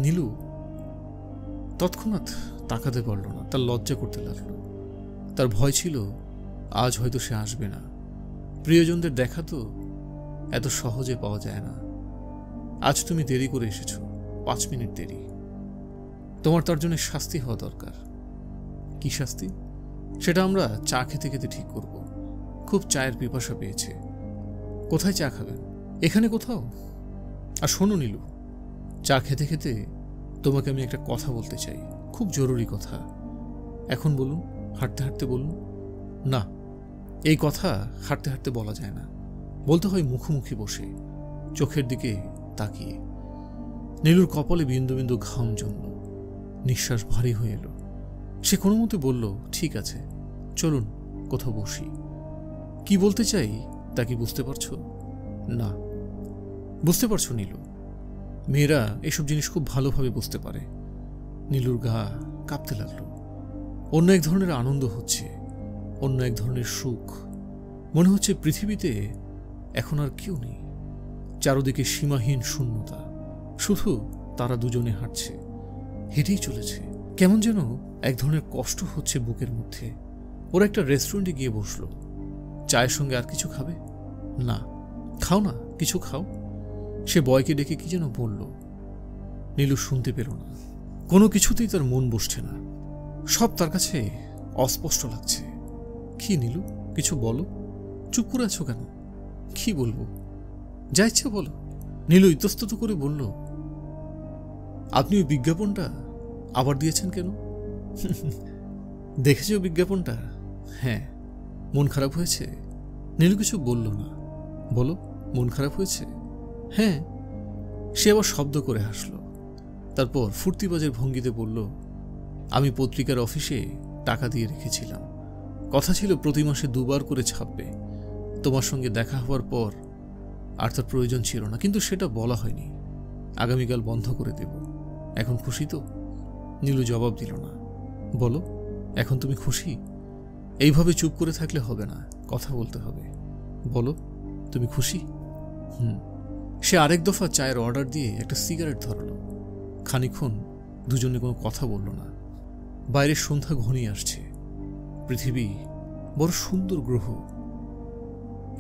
নীলু তৎক্ষণাৎ তাকাতে পারল না। তার লজ্জা করতে লাগলো। তার ভয় ছিল আজ হয়তো সে আসবে না। প্রিয়জনদের দেখা তো এত সহজে পাওয়া যায় না। আজ তুমি দেরি করে এসেছো, 5 মিনিট দেরি। তোমার তার জন্য শাস্তি হওয়া দরকার। কি শাস্তি? সেটা আমরা চা খেতে খেতে ঠিক করব। খুব চায়ের পিপাসা পেয়েছে। কোথায় চা খাবেন? এখানে কোথাও? আর শোনো নীলু, চা খেতে খেতে তোমাকে আমি একটা কথা বলতে চাই, খুব জরুরি কথা। এখন বলুন, হাঁটতে হাঁটতে বলুন। না, এই কথা হাঁটতে হাঁটতে বলা যায় না। বলতে হয় মুখোমুখি বসে, চোখের দিকে তাকিয়ে। নীলুর কপালে বিন্দু বিন্দু ঘাম জমল। নিঃশ্বাস ভারী হয়ে এলো। সে কোনো মতে বলল, ঠিক আছে, চলুন কোথাও বসি। কি বলতে চাই তা কি বুঝতে পারছো? না। বুঝতে পারছো নীলু? মেয়েরা এসব জিনিস খুব ভালোভাবে বুঝতে পারে। নীলুর গা কাঁপতে লাগলো। অন্য এক ধরনের আনন্দ হচ্ছে, অন্য এক ধরনের সুখ। মনে হচ্ছে পৃথিবীতে এখন আর কেউ নেই। চারদিকে সীমাহীন শূন্যতা। শুধু তারা দুজনে হাঁটছে, হেঁটেই চলেছে। কেমন যেন এক ধরনের কষ্ট হচ্ছে বুকের মধ্যে। ওরা একটা রেস্টুরেন্টে গিয়ে বসলো। চায়ের সঙ্গে আর কিছু খাবে? না। খাও না, কিছু খাও। সে বয়কে ডেকে কি যেন বলল। নীলু শুনতে পেল না। কোনো কিছুতেই তার মন বসছে না, সব তার কাছে অস্পষ্ট লাগছে। কি নীলু, কিছু বলো, চুপ করে আছো কেন? কি বলবো, যা ইচ্ছা বলো। নীলু ইতস্তত করে বলল, আপনি ওই বিজ্ঞাপনটা আবার দিয়েছেন কেন? দেখেছ বিজ্ঞাপনটা? হ্যাঁ। মন খারাপ হয়েছে? নীলু কিছু বলল না। বলো, মন খারাপ হয়েছে? হ্যাঁ। সে আবার শব্দ করে হাসল। তারপর ফুর্তিবাজের ভঙ্গিতে বলল, আমি পত্রিকার অফিসে টাকা দিয়ে রেখেছিলাম, কথা ছিল প্রতি মাসে 2 বার করে ছাপবে। তোমার সঙ্গে দেখা হওয়ার পর আর তার প্রয়োজন ছিল না, কিন্তু সেটা বলা হয়নি। আগামীকাল বন্ধ করে দেব। এখন খুশি তো? নীলু জবাব দিল না। বলো, এখন তুমি খুশি? এইভাবে চুপ করে থাকলে হবে না, কথা বলতে হবে। বলো, তুমি খুশি? সে আরেক দফা চায়ের অর্ডার দিয়ে একটা সিগারেট ধরল। খানিকক্ষণ দুজনে কোনো কথা বলল না। বাইরে সন্ধ্যা ঘনিয়ে আসছে। পৃথিবী বড় সুন্দর গ্রহ,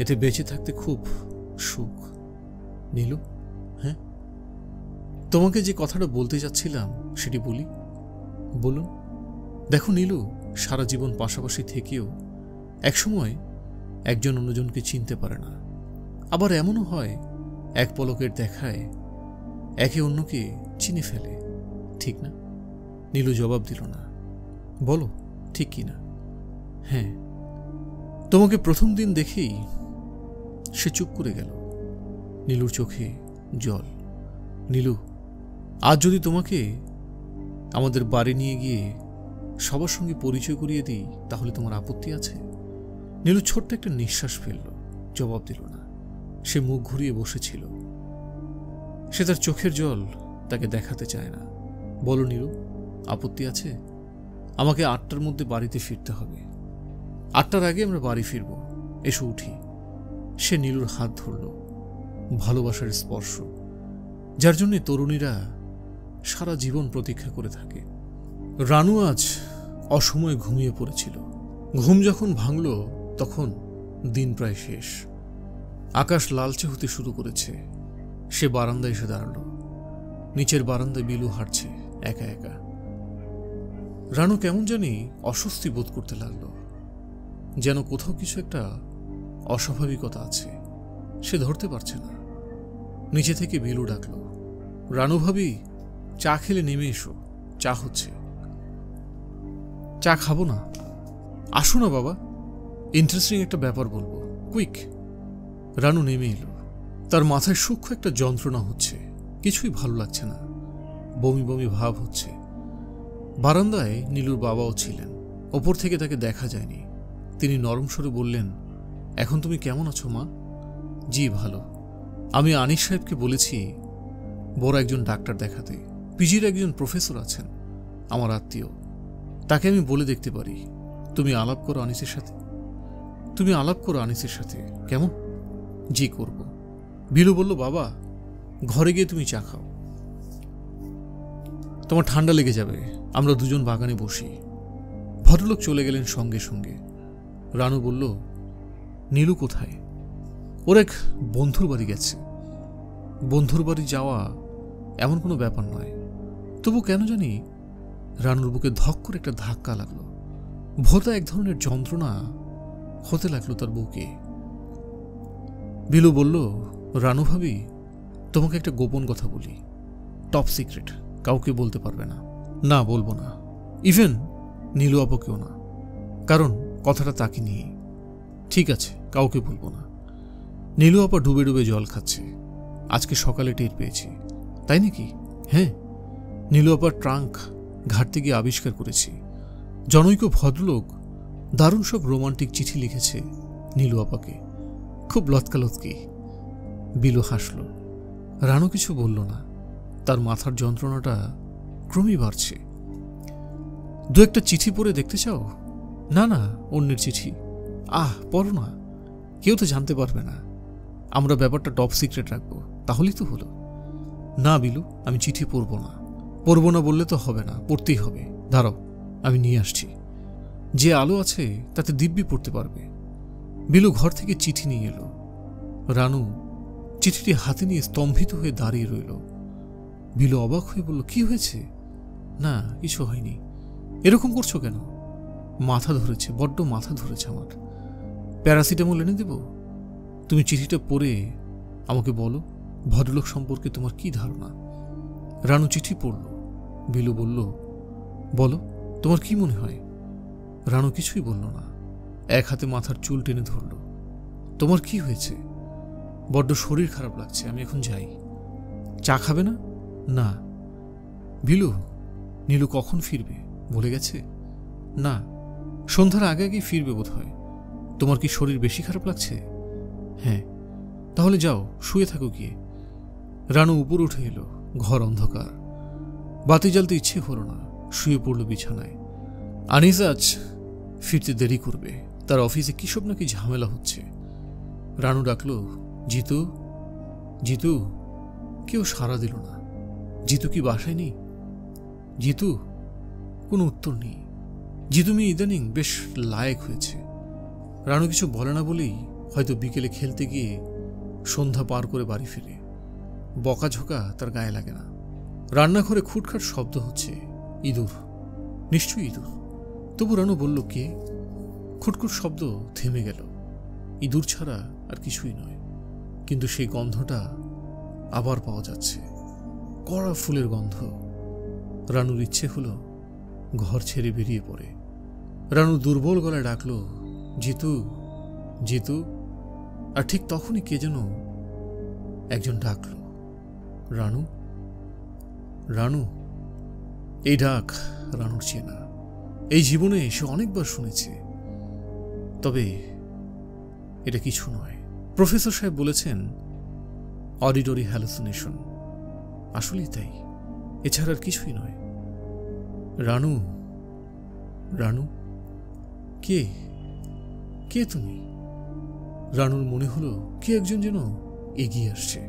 এতে বেঁচে থাকতে খুব সুখ। নীলু, হ্যাঁ, তোমাকে যে কথাটা বলতে যাচ্ছিলাম সেটি বলি। বলুন। দেখো নীলু, সারা জীবন পাশাপাশি থেকেও একসময় একজন অন্যজনকে চিনতে পারে না। আবার এমনও হয় এক পলকের দেখায় একে অন্যকে চিনে ফেলে, ঠিক না? নীলু জবাব দিল না। বলো, ঠিক কি না? হ্যাঁ। তোমাকে প্রথম দিন দেখেই সে চুপ করে গেল। নীলুর চোখে জল। নীলু, আজ যদি তোমাকে আমাদের বাড়ি নিয়ে গিয়ে সবার সঙ্গে পরিচয় করিয়ে দিই, তাহলে তোমার আপত্তি আছে? নীলু ছোট্ট একটা নিঃশ্বাস ফেলল, জবাব দিল না। সে মুখ ঘুরিয়ে বসেছিল। সে তার চোখের জল তাকে দেখাতে চায় না। বলো নীলু, আপত্তি আছে? আমাকে 8টার মধ্যে বাড়িতে ফিরতে হবে। 8টার আগে আমরা বাড়ি ফিরব। এসো উঠি। সে নীলুর হাত ধরল। ভালোবাসার স্পর্শ, যার জন্য তরুণীরা সারা জীবন প্রতীক্ষা করে থাকে। রানু আজ অসময়ে ঘুমিয়ে পড়েছিল। ঘুম যখন ভাঙল তখন দিন প্রায় শেষ। আকাশ লালচে হতে শুরু করেছে। সে বারান্দায় এসে দাঁড়ালো। নিচের বারান্দায় বিলু হাঁটছে একা একা। রানু কেমন জানি অস্বস্তি বোধ করতে লাগল, যেন কোথাও কিছু একটা অস্বাভাবিকতা আছে, সে ধরতে পারছে না। নিচে থেকে বিলু ডাকল, রানু ভাবি, চা খেলে নেমে এসো, চা হচ্ছে। চা খাবো না? আসো না বাবা, ইন্টারেস্টিং একটা ব্যাপার বলবো, কুইক। রানু নেমে এলো। তার মাথায় সূক্ষ্ম একটা যন্ত্রণা হচ্ছে, কিছুই ভালো লাগছে না, বমি বমি ভাব হচ্ছে। বারান্দায় নীলুর বাবাও ছিলেন। ওপর থেকে তাকে দেখা যায়নি। তিনি নরম স্বরে বললেন, এখন তুমি কেমন আছো মা? জি ভালো। আমি আনিস সাহেবকে বলেছি বড় একজন ডাক্তার দেখাতে। পিজির একজন প্রফেসর আছেন, আমার আত্মীয়। তাকে আমি বলে দেখতে পারি। তুমি আলাপ করো আনিসের সাথে। কেমন? জি করব। বিলু বলল, বাবা ঘরে গিয়ে তুমি চা খাও, তোমার ঠান্ডা লেগে যাবে, আমরা দুজন বাগানে বসি। ভদ্রলোক চলে গেলেন সঙ্গে সঙ্গে। রানু বলল, নীলু কোথায়? ওর এক বন্ধুর বাড়ি গেছে। বন্ধুর বাড়ি যাওয়া এমন কোনো ব্যাপার নয়, তবু কেন জানি রানুর বুকে ধক করে একটা ধাক্কা লাগলো। ভোতা এক ধরনের যন্ত্রণা হতে লাগলো তার বুকে। বিলু বলল, রানু ভাবি, তোমাকে একটা গোপন কথা বলি, টপ সিক্রেট, কাউকে বলতে পারবে না। না, বলবো না, ইভেন নীলু আপাকেও না, কারণ কথাটা তাকে নিয়ে। ঠিক আছে, কাউকে বলবো না। নীলু আপা ডুবে ডুবে জল খাচ্ছে। আজকে সকালে টের পেয়েছি। তাই নাকি? হ্যাঁ, নীলু আপার ট্রাঙ্ক ঘাটতে গিয়ে আবিষ্কার করেছি। জনৈক ভদ্রলোক দারুণ সব রোমান্টিক চিঠি লিখেছে নীলু আপাকে, খুব লতকালতকি। বিলু হাসল। রানু কিছু বলল না। তার মাথার যন্ত্রণাটা ক্রমেই বাড়ছে। 2-1টা চিঠি পড়ে দেখতে চাও? না না, অন্যের চিঠি। পড়ো না, কেউ তো জানতে পারবে না। আমরা ব্যাপারটা টপ সিক্রেট রাখবো, তাহলেই তো হলো। না বিলু, আমি চিঠি পড়বো না বললে তো হবে না, পড়তেই হবে। দাঁড়াও, আমি নিয়ে আসছি। যে আলো আছে তাতে দিব্যি পড়তে পারবে। বিলু ঘর থেকে চিঠি নিয়ে এলো। রানু চিঠিটি হাতে নিয়ে স্তম্ভিত হয়ে দাঁড়িয়ে রইল। বিলু অবাক হয়ে বলল, কি হয়েছে? না, কিছু হয়নি। এরকম করছো কেন? মাথা ধরেছে, বড্ড মাথা ধরেছে আমার। প্যারাসিটামল এনে দেব? তুমি চিঠিটা পড়ে আমাকে বলো, ভদ্রলোক সম্পর্কে তোমার কি ধারণা? রানু চিঠি পড়ল। বিলু বলল, বলো, তোমার কি মনে হয়? রানু কিছুই বলল না, এক হাতে মাথার চুল টেনে ধরল। তোমার কি হয়েছে? বড্ড শরীর খারাপ লাগছে, আমি এখন যাই। চা খাবে না? না। বিলু, নীলু কখন ফিরবে বলে গেছে? না, সন্ধ্যার আগে আগেই ফিরবে বোধ হয়। তোমার কি শরীর বেশি খারাপ লাগছে? হ্যাঁ। তাহলে যাও, শুয়ে থাকো গিয়ে। রানু উপর উঠে এলো। ঘর অন্ধকার, বাতি জ্বালতে ইচ্ছে হলো না, শুয়ে পড়ল বিছানায়। আনিস আজ ফিরতে দেরি করবে, তার অফিসে কিসব নাকি ঝামেলা হচ্ছে। রানু ডাকল, জিতু, জিতু। কেউ সাড়া দিল না। জিতু কি বাসায় নেই? জিতু? কোনো উত্তর নেই। জিতু মেয়ে ইদানিং বেশ লায়েক হয়েছে। রানু কিছু বলে না বলেই হয়তো বিকেলে খেলতে গিয়ে সন্ধ্যা পার করে বাড়ি ফিরে। বকাঝোকা তার গায়ে লাগে না। রান্নাঘরে খুটখাট শব্দ হচ্ছে। ইঁদুর, নিশ্চয়ই ইঁদুর। তবু রানু বলল, কে? খুটখুট শব্দ থেমে গেল। ইঁদুর ছাড়া আর কিছুই নয়, কিন্তু সেই গন্ধটা আবার পাওয়া যাচ্ছে, কড়া ফুলের গন্ধ। রানুর ইচ্ছে হলো ঘর ছেড়ে বেরিয়ে পড়ে। রানু দুর্বল গলায় ডাকল, জিতু, জিতু। আর ঠিক তখনই কে যেন একজন ডাকল, রানু, রানু। এই ডাক রানুর চেনা। এই জীবনে সে অনেকবার শুনেছে, তবে এটা কিছু নয়। প্রফেসর সাহেব বলেছেন অডিটরি হ্যালুসিনেশন। আসলেই তাই, এছাড়া আর কিছুই নয়। রানু, রানু। কে? কে তুমি? রানুর মনে হলো কে একজন যেন এগিয়ে আসছে।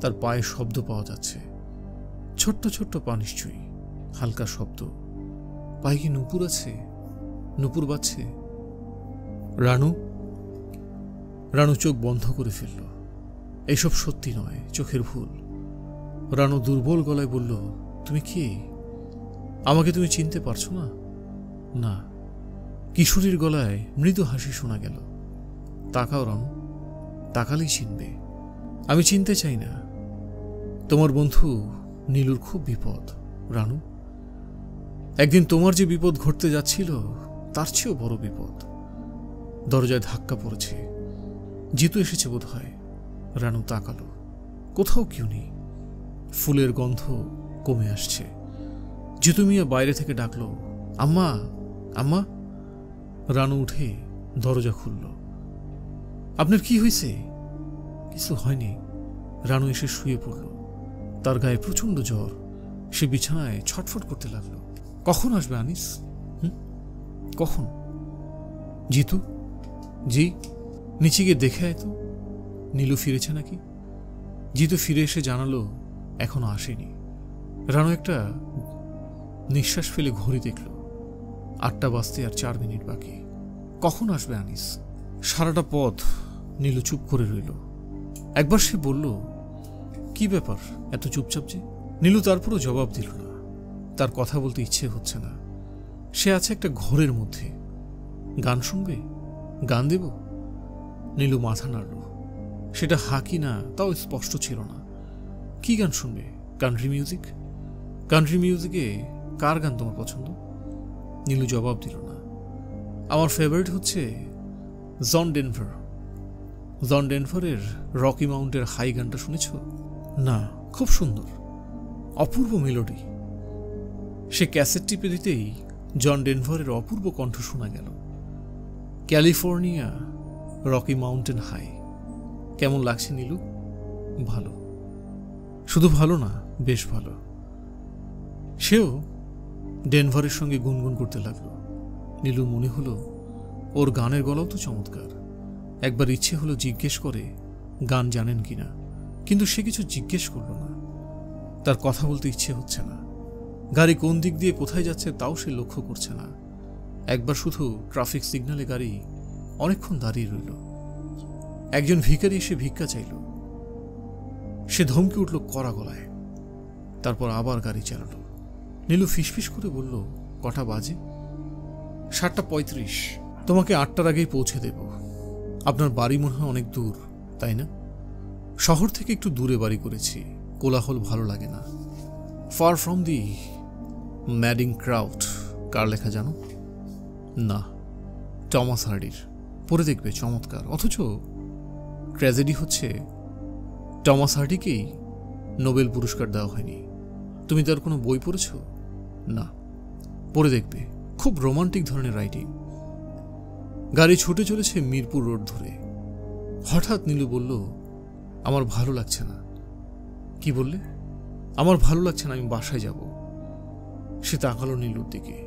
তার পায়ে শব্দ পাওয়া যাচ্ছে, ছোট্ট ছোট্ট পা নিশ্চয়ই, হালকা শব্দ। পায়ে কি নুপুর আছে? নুপুর বাজছে। রানু। রানু চোখ বন্ধ করে ফেলল। এইসব সত্যি নয়, চোখের ভুল। রানু দুর্বল গলায় বলল, তুমি কে? আমাকে তুমি চিনতে পারছো না? না। কিশোরীর গলায় মৃদু হাসি শোনা গেল। তাকাও রানু, তাকালেই চিনবে। আমি চিনতে চাই না। তোমার বন্ধু নীলুর খুব বিপদ রানু। একদিন তোমার যে বিপদ ঘটতে যাচ্ছিল তার চেয়েও বড় বিপদ। দরজায় ধাক্কা পড়েছে। জিতু এসেছে বোধ হয়। রানু তাকালো, কোথাও কেউ নেই। ফুলের গন্ধ কমে আসছে। জিতু মিয়া বাইরে থেকে ডাকলো, আম্মা, আম্মা। রানু উঠে দরজা খুলল। আপনার কি হয়েছে? কিছু হয়নি। রানু এসে শুয়ে পড়ল। তার গায়ে প্রচন্ড জ্বর। সে বিছানায় ছটফট করতে লাগলো। কখন আসবে আনিস? কখন? জিতু? জি। নিচে গিয়ে দেখে আয় তো, নীলু ফিরেছে নাকি। জিতু ফিরে এসে জানালো এখনো আসেনি। রানু একটা নিঃশ্বাস ফেলে ঘড়ি দেখল। 8টা বাজতে আর 4 মিনিট বাকি। কখন আসবে আনিস? সারাটা পথ নীলু চুপ করে রইল। একবার সে বলল, কি ব্যাপার এত চুপচাপ যে? নীলু তারপরও জবাব দিল না। তার কথা বলতে ইচ্ছে হচ্ছে না। সে আছে একটা ঘরের মধ্যে। গান শুনবে? গান দেব? নীলু মাথা নাড়ল। সেটা হাকি না তাও স্পষ্ট ছিল না। কি গান শুনবে? Country music? কান্ট্রি মিউজিকে কার গান তোমার পছন্দ? নীলু জবাব দিল না। আমার ফেভারিট হচ্ছে জন ডেনভার। জন ডেনভারের রকি মাউন্টের হাই গানটা শুনেছ? না। খুব সুন্দর, অপূর্ব মেলোডি। সে ক্যাসেট টিপে দিতেই জন ডেনভারের অপূর্ব কণ্ঠ শোনা গেল। California, Rocky Mountain high. কেমন লাগছে নীলু? ভালো। শুধু ভালো না, বেশ ভালো। সেও ডেনভারের সঙ্গে গুনগুন করতে লাগলো। নীলুর মনে হলো ওর গানের গলাও তো চমৎকার। একবার ইচ্ছে হলো জিজ্ঞেস করে গান জানেন কিনা, কিন্তু সে কিছু জিজ্ঞেস করল না। তার কথা বলতে ইচ্ছে হচ্ছে না। গাড়ি কোন দিক দিয়ে কোথায় যাচ্ছে তাও সে লক্ষ্য করছে না। একবার শুধু ট্রাফিক সিগন্যালে গাড়ি অনেকক্ষণ দাঁড়িয়ে রইল। একজন ভিখারি এসে ভিক্ষা চাইল। সে ধমকে উঠল কড়া গলায়। তারপর আবার গাড়ি চালালো। নীলু ফিসফিস করে বলল, কটা বাজে? 7:35। তোমাকে 8টার আগেই পৌঁছে দেব। আপনার বাড়ি মনে হয় অনেক দূর, তাই না? শহর থেকে একটু দূরে বাড়ি করেছি, কোলাহল ভালো লাগে না। Far from the madding crowd. কার লেখা জানো? না, টমাস হার্ডির। পড়ে দেখবে, চমৎকার। অথচ ট্র্যাজেডি হচ্ছে টমাস হার্ডিকেই নোবেল পুরস্কার দেওয়া হয়নি। তুমি তার কোনো বই পড়েছ? না, পড়ে দেখবে, খুব রোমান্টিক ধরনের রাইটিং। গাড়ি ছুটে চলেছে মিরপুর রোড ধরে। হঠাৎ নীলু বলল, আমার ভালো লাগছে না। কি বললে? আমার ভালো লাগছে না, আমি বাসায় যাব। সে তাকালো নীলুর দিকে,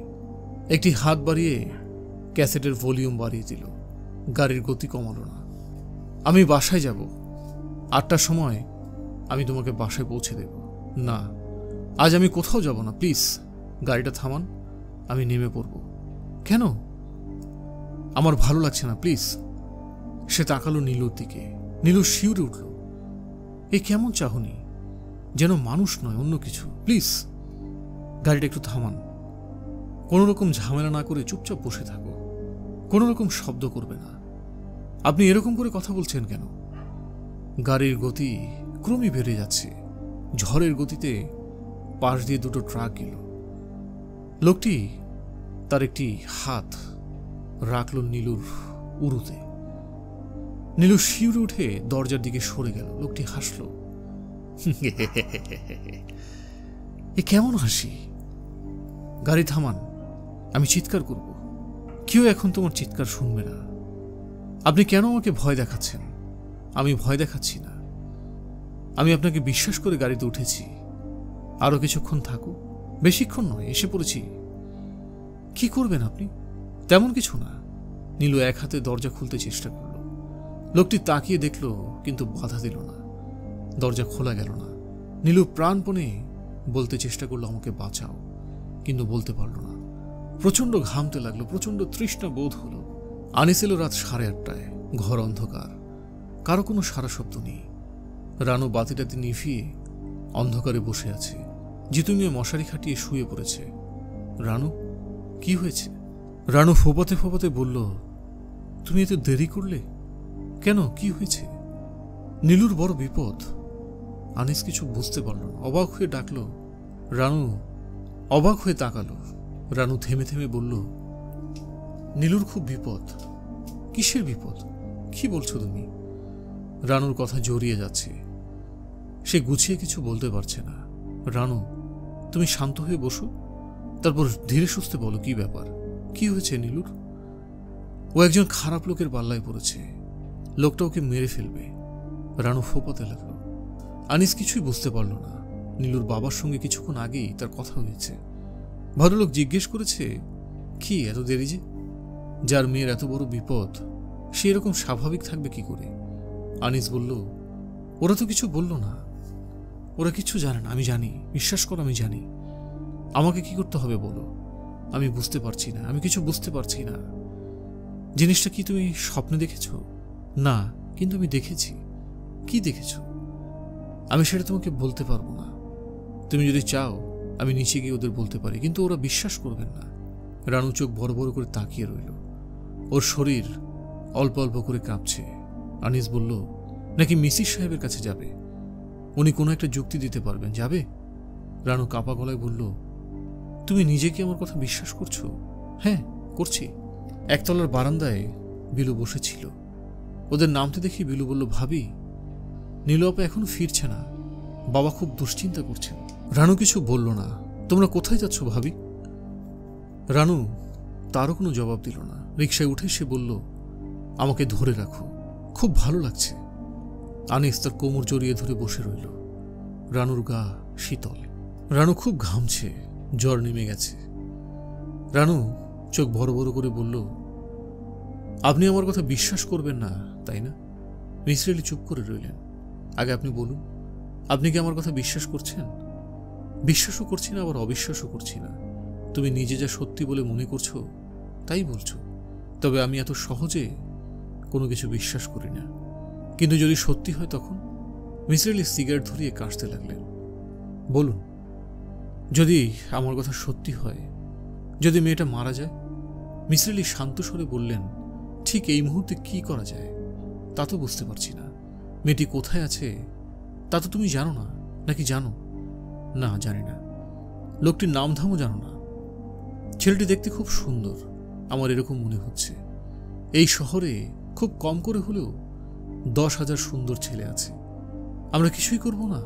একটি হাত বাড়িয়ে ক্যাসেটের ভলিউম বাড়িয়ে দিল। গাড়ির গতি কমালো না। আমি বাসায় যাব, 8টার সময় আমি তোমাকে বাসায় পৌঁছে দেব। না, আজ আমি কোথাও যাব না, প্লিজ গাড়িটা থামান, আমি নেমে পড়ব। কেন? আমার ভালো লাগছে না, প্লিজ। সে তাকালো নীলুর দিকে। নীলু শিউরে উঠল। এ কেমন চাহনি, যেন মানুষ নয়, অন্য কিছু। প্লিজ গাড়িটা একটু থামান, কোনো রকম ঝামেলা না করে চুপচাপ বসে থাকো, কোনো রকম শব্দ করবে না। আপনি এরকম করে কথা বলছেন কেন? গাড়ির গতি ক্রমই বেড়ে যাচ্ছে। ঝড়ের গতিতে পাশ দিয়ে দুটো ট্রাক গেল। লোকটি তার একটি হাত রাখল নীলুর উরুতে। নীলু শিউরে উঠে দরজার দিকে সরে গেল। লোকটি হাসল। এ কেমন হাসি? গাড়ি থামান, আমি চিৎকার করব। কেউ এখন তোমার চিৎকার শুনবে না। আপনি কেন আমাকে ভয় দেখাচ্ছেন? আমি ভয় দেখাচ্ছি না। আমি আপনাকে বিশ্বাস করে গাড়িতে উঠেছি। আরো কিছুক্ষণ থাকো, বেশিক্ষণ নয়, এসে পড়েছি। কি করবেন আপনি? তেমন কিছু না। নীলু এক হাতে দরজা খুলতে চেষ্টা করল। লোকটি তাকিয়ে দেখল, কিন্তু বাধা দিল না। দরজা খোলা গেল না। নীলু প্রাণপণে বলতে চেষ্টা করলো, আমাকে বাঁচাও, কিন্তু বলতে পারল না। প্রচন্ড ঘামতে লাগলো, প্রচন্ড তৃষ্ণা বোধ হলো। আনিস এলো রাত 8:30। ঘর অন্ধকার, কারো কোনো সারা শব্দ নেই। রানু বাতিটাতে নিভিয়ে অন্ধকারে বসে আছে। জিতু মিয়া মশারি খাটিয়ে শুয়ে পড়েছে। রানু, কি হয়েছে? রানু ফোপাতে ফোপাতে বলল, তুমি এত দেরি করলে কেন? কি হয়েছে? নীলুর বড় বিপদ। আনিস কিছু বুঝতে পারল না। অবাক হয়ে ডাকলো, রানু। অবাক হয়ে তাকালো। রানু থেমে থেমে বলল, নীলুর খুব বিপদ। কিসের বিপদ? কি বলছো তুমি? রানুর কথা জড়িয়ে যাচ্ছে। সে গুছিয়ে কিছু বলতে পারছে না। রানু, তুমি শান্ত হয়ে বসো, তারপর ধীরে সুস্থে বলো কি ব্যাপার, কি হয়েছে নীলুর? ও একজন খারাপ লোকের পাল্লায় পড়েছে। লোকটা ওকে মেরে ফেলবে। রানু ফোপাতে লাগলো। আনিস কিছুই বুঝতে পারল না। নীলুর বাবার সঙ্গে কিছুক্ষণ আগেই তার কথা হয়েছে। ভদ্রলোক জিজ্ঞেস করেছে, কি এত দেরি যে? যার মেয়ের এত বড় বিপদ, সে এরকম স্বাভাবিক থাকবে কি করে? আনিস বলল, ওরা তো কিছু বলল না। ওরা কিছু জানে না, আমি জানি, বিশ্বাস করো, আমি জানি। আমাকে কি করতে হবে বলো? আমি বুঝতে পারছি না, আমি কিছু বুঝতে পারছি না। জিনিসটা কি তুমি স্বপ্নে দেখেছ? না, কিন্তু আমি দেখেছি। কি দেখেছ? আমি সেটা তোমাকে বলতে পারবো না। তুমি যদি চাও আমি নিচে গিয়ে ওদের বলতে পারি, কিন্তু ওরা বিশ্বাস করবেন না। রানু চোখ বড় বড় করে তাকিয়ে রইল। ওর শরীর অল্প অল্প করে কাঁপছে। আনিস বলল, নাকি মিসির সাহেবের কাছে যাবে? উনি কোনো একটা যুক্তি দিতে পারবেন, যাবে? রানু কাঁপা গলায় বলল, তুমি নিজে কি আমার কথা বিশ্বাস করছো? হ্যাঁ, করছি। একতলার বারান্দায় বিলু বসেছিল। ওদের নামতে দেখি বিলু বলল, ভাবি, নীলু আপা এখনো ফিরছে না, বাবা খুব দুশ্চিন্তা করছেন। রানু কিছু বলল না। তোমরা কোথায় যাচ্ছ ভাবি? রানু তারও কোনো জবাব দিল না। রিকশায় উঠে সে বলল, আমাকে ধরে রাখো, খুব ভালো লাগছে। আনিস তার কোমর জড়িয়ে ধরে বসে রইল। রানুর গা শীতল। রানু খুব ঘামছে, জ্বর নেমে গেছে। রানু চোখ বড় বড় করে বলল, আপনি আমার কথা বিশ্বাস করবেন না, তাই না? মিসির আলি চুপ করে রইলেন। আগে আপনি বলুন, আপনি কি আমার কথা বিশ্বাস করছেন? বিশ্বাসও করছি না, আবার অবিশ্বাসও করছি না। তুমি নিজে যা সত্যি বলে মনে করছো তাই বলছো। তবে আমি এত সহজে কোনো কিছু বিশ্বাস করি না। কিন্তু যদি সত্যি হয় তখন? মিসির আলি সিগারেট ধরিয়ে কাশতে লাগলেন। বলুন, যদি আমার কথা সত্যি হয়, যদি মেয়েটা মারা যায়? মিসির আলি শান্ত স্বরে বললেন, ঠিক এই মুহূর্তে কি করা যায় তা তো বুঝতে পারছি না। মেয়েটি কোথায় আছে তা তো তুমি জানো না, নাকি জানো? না, জানি না। লোকটির নাম ধামও জানো না? ছেলেটি দেখতে খুব সুন্দর, আমার এরকম মনে হচ্ছে। এই শহরে খুব কম করে হলেও 10,000 সুন্দর ছেলে আছে। আমরা কিছুই করব না?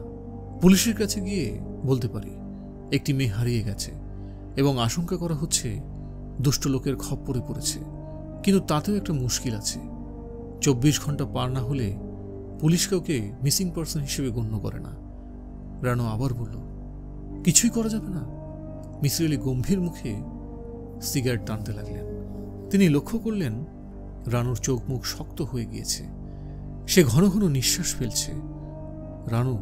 পুলিশের কাছে গিয়ে বলতে পারি একটি মেয়ে হারিয়ে গেছে এবং আশঙ্কা করা হচ্ছে দুষ্ট লোকের খপ্পরে পড়েছে। কিন্তু তাতেও একটা মুশকিল আছে, 24 ঘন্টা পার না হলে পুলিশ কাউকে মিসিং পার্সন হিসেবে গণ্য করে না। রানু আবার বলল, কিছুই করা যাবে না? মিসির আলি গম্ভীর মুখে সিগারেট টানতে লাগলেন। তিনি লক্ষ্য করলেন রানুর চোখ মুখ শক্ত হয়ে গিয়েছে, সে ঘন ঘন নিঃশ্বাস ফেলছে। রানু,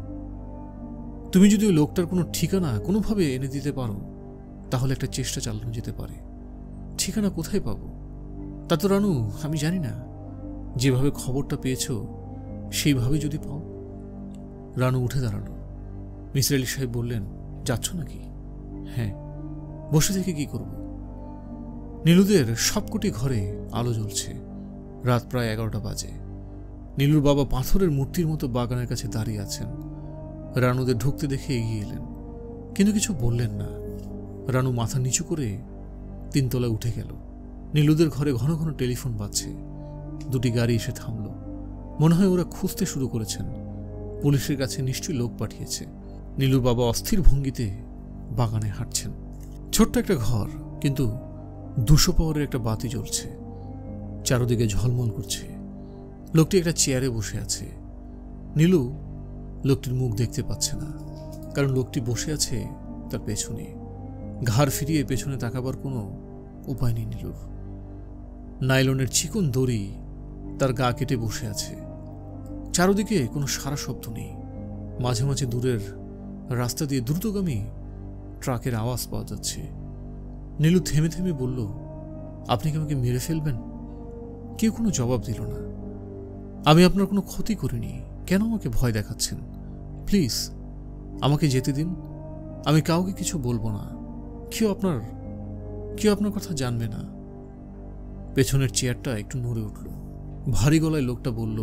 তুমি যদি ওই লোকটার কোনো ঠিকানা কোনোভাবে এনে দিতে পারো তাহলে একটা চেষ্টা চালানো যেতে পারে। ঠিকানা কোথায় পাবো তা তো রানু আমি জানি না। যেভাবে খবরটা পেয়েছ সেইভাবে যদি পাও। রানু উঠে দাঁড়ালো। মিসির আলি সাহেব বললেন, যাচ্ছ নাকি? হ্যাঁ। বসে থেকে কি করব? নীলুদের সবকটি ঘরে আলো জ্বলছে। রাত প্রায় 11টা বাজে। নীলুর বাবা পাথরের মূর্তির মতো বাগানের কাছে দাঁড়িয়ে আছেন। রানুদের ঢুকতে দেখে এগিয়ে এলেন, কিন্তু কিছু বললেন না। রানু মাথা নিচু করে 3 তলায় উঠে গেল। নীলুদের ঘরে ঘন ঘন টেলিফোন বাজছে। 2টি গাড়ি এসে থামল। মনে হয় ওরা খুঁজতে শুরু করেছেন। পুলিশের কাছে নিশ্চয়ই লোক পাঠিয়েছে। নীলুর বাবা অস্থির ভঙ্গিতে বাগানে হাঁটছেন। ছোট্ট একটা ঘর, কিন্তু 200 পাওয়ারের একটা বাতি জ্বলছে, চারদিকে ঝলমল করছে। লোকটি একটা চেয়ারে বসে আছে। নীলু লোকটির মুখ দেখতে পাচ্ছে না, কারণ লোকটি বসে আছে তার পেছনে। ঘাড় ফিরিয়ে পেছনে তাকাবার কোনো উপায় নেই নীলুর। নাইলনের চিকন দড়ি তার গা কেটে বসে আছে। চারদিকে কোনো সারা শব্দ নেই। মাঝে মাঝে দূরের রাস্তা দিয়ে দ্রুতগামী ট্রাকের আওয়াজ পাওয়া যাচ্ছে। নীলু থেমে থেমে বলল, আপনি কি আমাকে মেরে ফেলবেন? কেউ কোনো জবাব দিল না। আমি আপনার কোনো ক্ষতি করিনি, কেন আমাকে ভয় দেখাচ্ছেন? প্লিজ আমাকে যেতে দিন। আমি কাউকে কিছু বলবো না। কেউ আপনার কথা জানবে না। পেছনের চেয়ারটা একটু নড়ে উঠল। ভারী গলায় লোকটা বলল,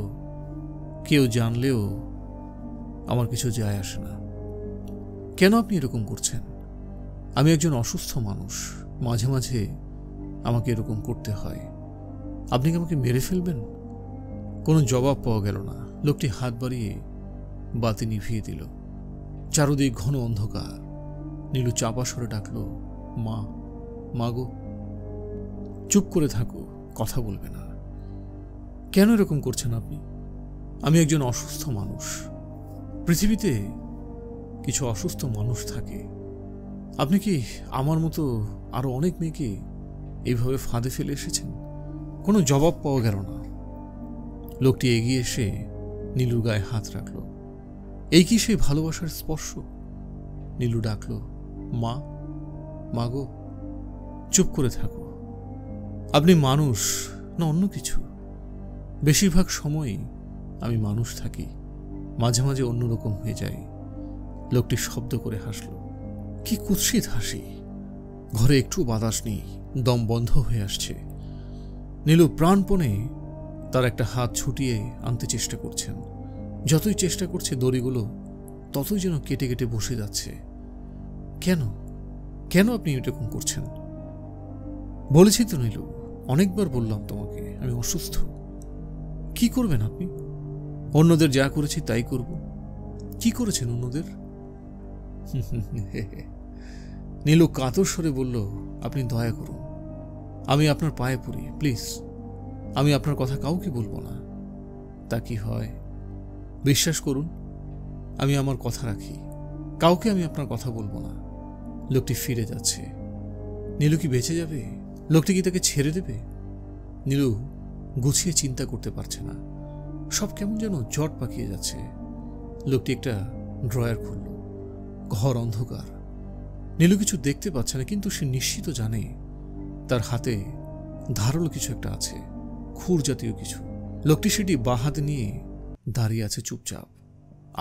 কেউ জানলেও আমার কিছু যায় আসে না। কেন আপনি এরকম করছেন? আমি একজন অসুস্থ মানুষ, মাঝে মাঝে আমাকে এরকম করতে হয়। আপনি কি আমাকে মেরে ফেলবেন? কোনো জবাব পাওয়া গেল না। লোকটি হাত বাড়িয়ে বাতি নিভিয়ে দিল। চারদিক ঘন অন্ধকার। নীলু চাপা সরে ডাকল, মা, মাগো। চুপ করে থাকো, কথা বলবে না। কেন এরকম করছেন আপনি? আমি একজন অসুস্থ মানুষ। পৃথিবীতে কিছু অসুস্থ মানুষ থাকে। আপনি কি আমার মতো আরো অনেক মেয়েকে এইভাবে ফাঁদে ফেলে এসেছেন? কোনো জবাব পাওয়া গেল না। লোকটি এগিয়ে এসে নীলুর গায়ে হাত রাখল। এই কি সেই ভালোবাসার স্পর্শ? নীলু ডাকল, মা, মাগো। চুপ করে থাকো। আপনি মানুষ না অন্য কিছু? বেশিরভাগ সময়ই আমি মানুষ থাকি, মাঝে মাঝে অন্যরকম হয়ে যাই। লোকটি শব্দ করে হাসল। কি কুৎসিত হাসি! ঘরে একটু বাতাস নেই, দম বন্ধ হয়ে আসছে। নীলু প্রাণপণে তার একটা হাত ছুটিয়ে আনতে চেষ্টা করছেন। যতই চেষ্টা করছে দড়িগুলো ততই যেন কেটে কেটে বসে যাচ্ছে। কেন কেন আপনি এরকম করছেন? বলেছি তো নীলু, অনেকবার বললাম তোমাকে আমি অসুস্থ। কি করবেন আপনি? অন্যদের যা করেছি তাই করব। কি করেছেন অন্যদের? নীলু কাতর স্বরে বলল, আপনি দয়া করুন, আমি আপনার পায়ে পড়ি, প্লিজ। আমি আপনার কথা কাউকে বলবো না। তা কি হয়? বিশ্বাস করুন, আমি আমার কথা রাখি। কাউকে আমি আপনার কথা বলবো না। লোকটি ফিরে যাচ্ছে। নীলু কি বেঁচে যাবে? লোকটি কি তাকে ছেড়ে দেবে? নীলু গুছিয়ে চিন্তা করতে পারছে না। সব কেমন যেন জট পাকিয়ে যাচ্ছে। লোকটি একটা ড্রয়ার খুলল। ঘর অন্ধকার। নীলু কিছু দেখতে পাচ্ছে না, কিন্তু সে নিশ্চিত জানে তার হাতে ধারালো কিছু একটা আছে, খুর জাতীয় কিছু। লোকটি সেটি বাঁ হাতে নিয়ে দাঁড়িয়ে আছে চুপচাপ।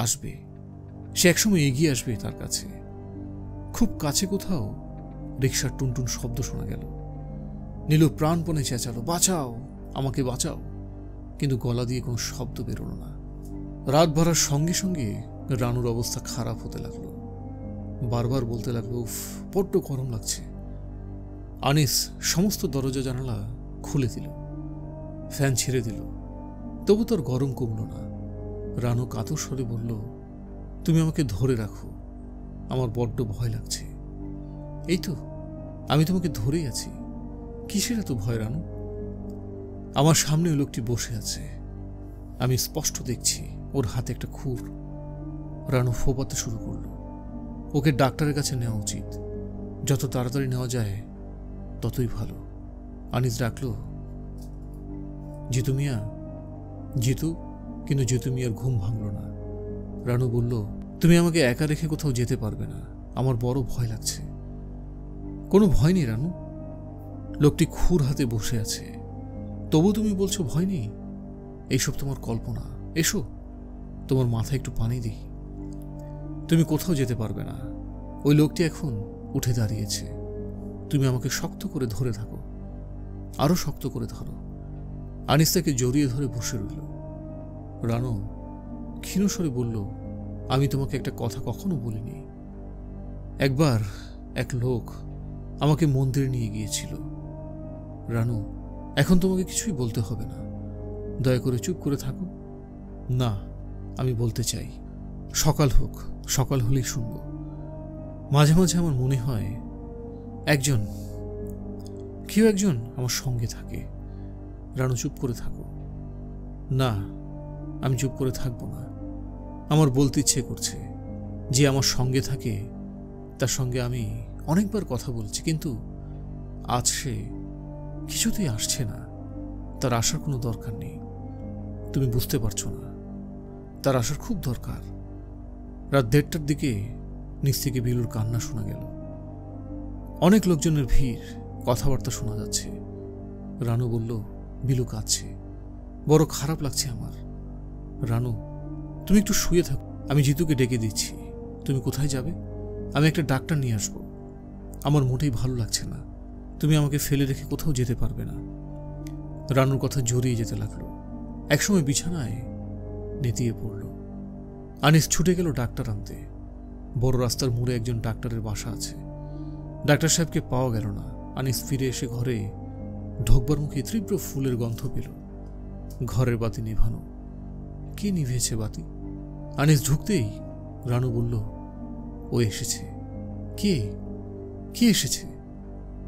আসবে, সে একসময় এগিয়ে আসবে তার কাছে। খুব কাছে কোথাও রিকশার টুনটুন শব্দ শোনা গেল। নীলু প্রাণপণে চেঁচালো, বাঁচাও, আমাকে বাঁচাও, কিন্তু গলা দিয়ে কোনো শব্দ বেরোলো না। রাত বাড়ার সঙ্গে সঙ্গে রানুর অবস্থা খারাপ হতে লাগলো। বারবার বলতে লাগলো, উফ, বড্ড গরম লাগছে। আনিস সমস্ত দরজা জানালা খুলে দিল, ফ্যান ছেড়ে দিল, তবু তার গরম কমল না। রানু কাতর স্বরে বলল, তুমি আমাকে ধরে রাখো, আমার বড্ড ভয় লাগছে। এই তো আমি তোমাকে ধরেই আছি, কিসের এত ভয় রানু? আমার সামনে ওই লোকটি বসে আছে, আমি স্পষ্ট দেখছি ওর হাতে একটা খুর। রানু ফোপাতে শুরু করলো। ওকে ডাক্তারের কাছে নেওয়া উচিত, যত তাড়াতাড়ি নেওয়া যায় ততই ভালো। আনিস ডাকলো, জিতু মিয়া। জিতু, কিন্তু জিতু মিয়ার ঘুম ভাঙল না। রানু বলল, তুমি আমাকে একা রেখে কোথাও যেতে পারবে না, আমার বড় ভয় লাগছে। কোনো ভয় নেই রানু, লোকটি খুর হাতে বসে আছে, তবু তুমি বলছো ভয় নেই? এইসব তোমার কল্পনা। এসো, তোমার মাথায় একটু পানি দিই। তুমি কোথাও যেতে পারবে না, ওই লোকটি এখন উঠে দাঁড়িয়েছে। তুমি আমাকে শক্ত করে ধরে থাকো, আরো শক্ত করে ধরো। আনিস তাকে জড়িয়ে ধরে বসে রইল। রানু ক্ষীণস্বরে বলল, আমি তোমাকে একটা কথা কখনো বলিনি। একবার এক লোক আমাকে মন্দিরে নিয়ে গিয়েছিল। রানু, এখন তোমাকে কিছুই বলতে হবে না, দয়া করে চুপ করে থাকো। না, আমি বলতে চাই। সকাল হোক, সকাল হলেই শুনব। মাঝে মাঝে আমার মনে হয় কেউ একজন আমার সঙ্গে থাকে। রানু, চুপ করে থাকো। না, আমি চুপ করে থাকবো না। আমার বলতে ইচ্ছে করছে, যে আমার সঙ্গে থাকে তার সঙ্গে আমি অনেকবার কথা বলছি, কিন্তু আজ সে কিছুতেই আসছে না। তার আসার কোনো দরকার নেই, তুমি বুঝতে পারছো না? তার আসার খুব দরকার। রাত 1:30টার দিকে নিচ থেকে বিলুর কান্না শোনা গেল। অনেক লোকজনের ভিড়, কথাবার্তা শোনা যাচ্ছে। রানু বলল, বিলু কাঁদছে, বড় খারাপ লাগছে আমার। রানু, তুমি একটু শুয়ে থাকো, আমি জিতুকে ডেকে দিচ্ছি। তুমি কোথায় যাবে? আমি একটা ডাক্তার নিয়ে আসবো। আমার মোটেই ভালো লাগছে না, তুমি আমাকে ফেলে রেখে কোথাও যেতে পারবে না। রানুর কথা জড়িয়ে যেতে লাগলো। একসময় বিছানায় নেতিয়ে পড়ল। আনিস ছুটে গেল ডাক্তার আনতে। বড় রাস্তার মোড়ে একজন ডাক্তারের বাসা আছে। ডাক্তার সাহেবকে পাওয়া গেল না। আনিস ফিরে এসে ঘরে ঢোকবার মুখে তীব্র ফুলের গন্ধ পেল। ঘরের বাতি নিভানো। কে নিভেছে বাতি? আনিস ঢুকতেই রানু বলল, ও এসেছে। কে? কে এসেছে?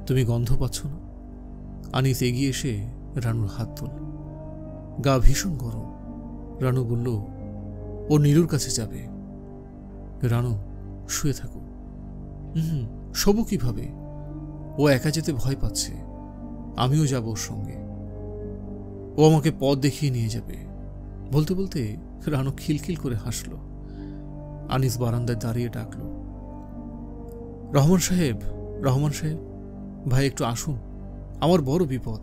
তুমি গন্ধ পাচ্ছ না? আনিস এগিয়ে এসে রানুর হাত ধরল। গা ভীষণ গরম। রানু বলল, ও নীলুর কাছে যাবে। রানু, শুয়ে থাকো। শোবো কিভাবে? ও একা যেতে ভয় পাচ্ছে, আমিও যাব ওর সঙ্গে। ও আমাকে পথ দেখিয়ে নিয়ে যাবে। বলতে বলতে রানু খিলখিল করে হাসল। আনিস বারান্দায় দাঁড়িয়ে ডাকল, রহমান সাহেব, রহমান সাহেব, ভাই একটু আসুন, আমার বড় বিপদ।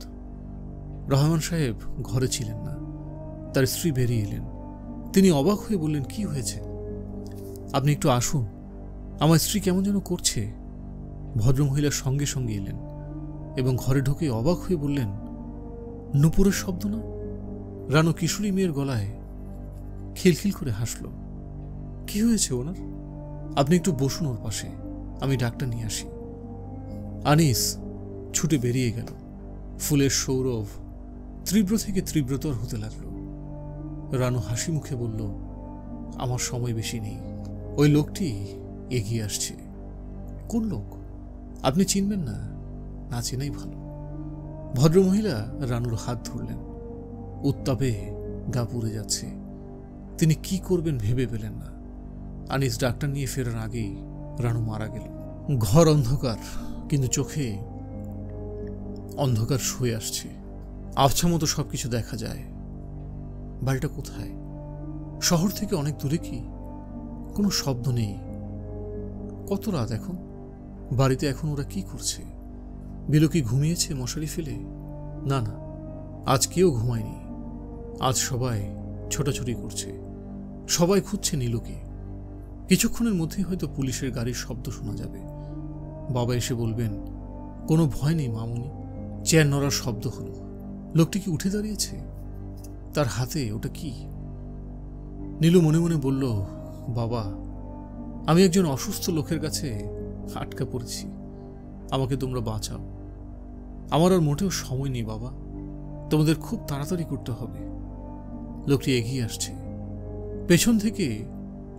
রহমান সাহেব ঘরে ছিলেন না। তার স্ত্রী বেরিয়ে এলেন। তিনি অবাক হয়ে বললেন, কি হয়েছে? আপনি একটু আসুন, আমার স্ত্রী কেমন যেন করছে। ভদ্রমহিলার সঙ্গে সঙ্গে এলেন এবং ঘরে ঢুকে অবাক হয়ে বললেন, নূপুরের শব্দ না? রানু কিশোরী মেয়ের গলায় খিলখিল করে হাসল। কি হয়েছে ওনার? আপনি একটু বসুন ওর পাশে, আমি ডাক্তার নিয়ে আসি। আনিস ছুটে বেরিয়ে গেল। ফুলের সৌরভ তীব্র থেকে তীব্রতর হতে লাগল। রানু হাসি মুখে বলল, আমার সময় বেশি নেই। ওই লোকটি এগিয়ে আসছে। কোন লোক? আপনি চিনবেন না? না চেনাই ভালো। ভদ্রমহিলা রানুর হাত ধরলেন। উত্তাপে গা পুড়ে যাচ্ছে। তিনি কি করবেন ভেবে পেলেন না। আনিস ডাক্তার নিয়ে ফেরার আগেই রানু মারা গেল। ঘর অন্ধকার, কিন্তু চোখে অন্ধকার শুয়ে আসছে। আবছা মতো সবকিছু দেখা যায়। বাড়িটা কোথায়? শহর থেকে অনেক দূরে কি? কোনো শব্দ নেই। কত রাত এখন? বাড়িতে এখন ওরা কি করছে? বিলু কি ঘুমিয়েছে মশারি ফেলে? না না, আজ কেউ ঘুমায়নি। আজ সবাই ছোটাছুটি করছে, সবাই খুঁজছে নীলুকে। কিছুক্ষণের মধ্যেই হয়তো পুলিশের গাড়ির শব্দ শোনা যাবে। বাবা এসে বলবেন, কোনো ভয় নেই মামুনি। চেয়ার নড়ার শব্দ হলো। লোকটি কি উঠে দাঁড়িয়েছে? তার হাতে ওটা কি? নীলু মনে মনে বলল, বাবা, আমি একজন অসুস্থ লোকের কাছে আটকা পড়েছি, আমাকে তোমরা বাঁচাও। আমার আর মোটেও সময় নেই বাবা, তোমাদের খুব তাড়াতাড়ি করতে হবে। লোকটি এগিয়ে আসছে। পেছন থেকে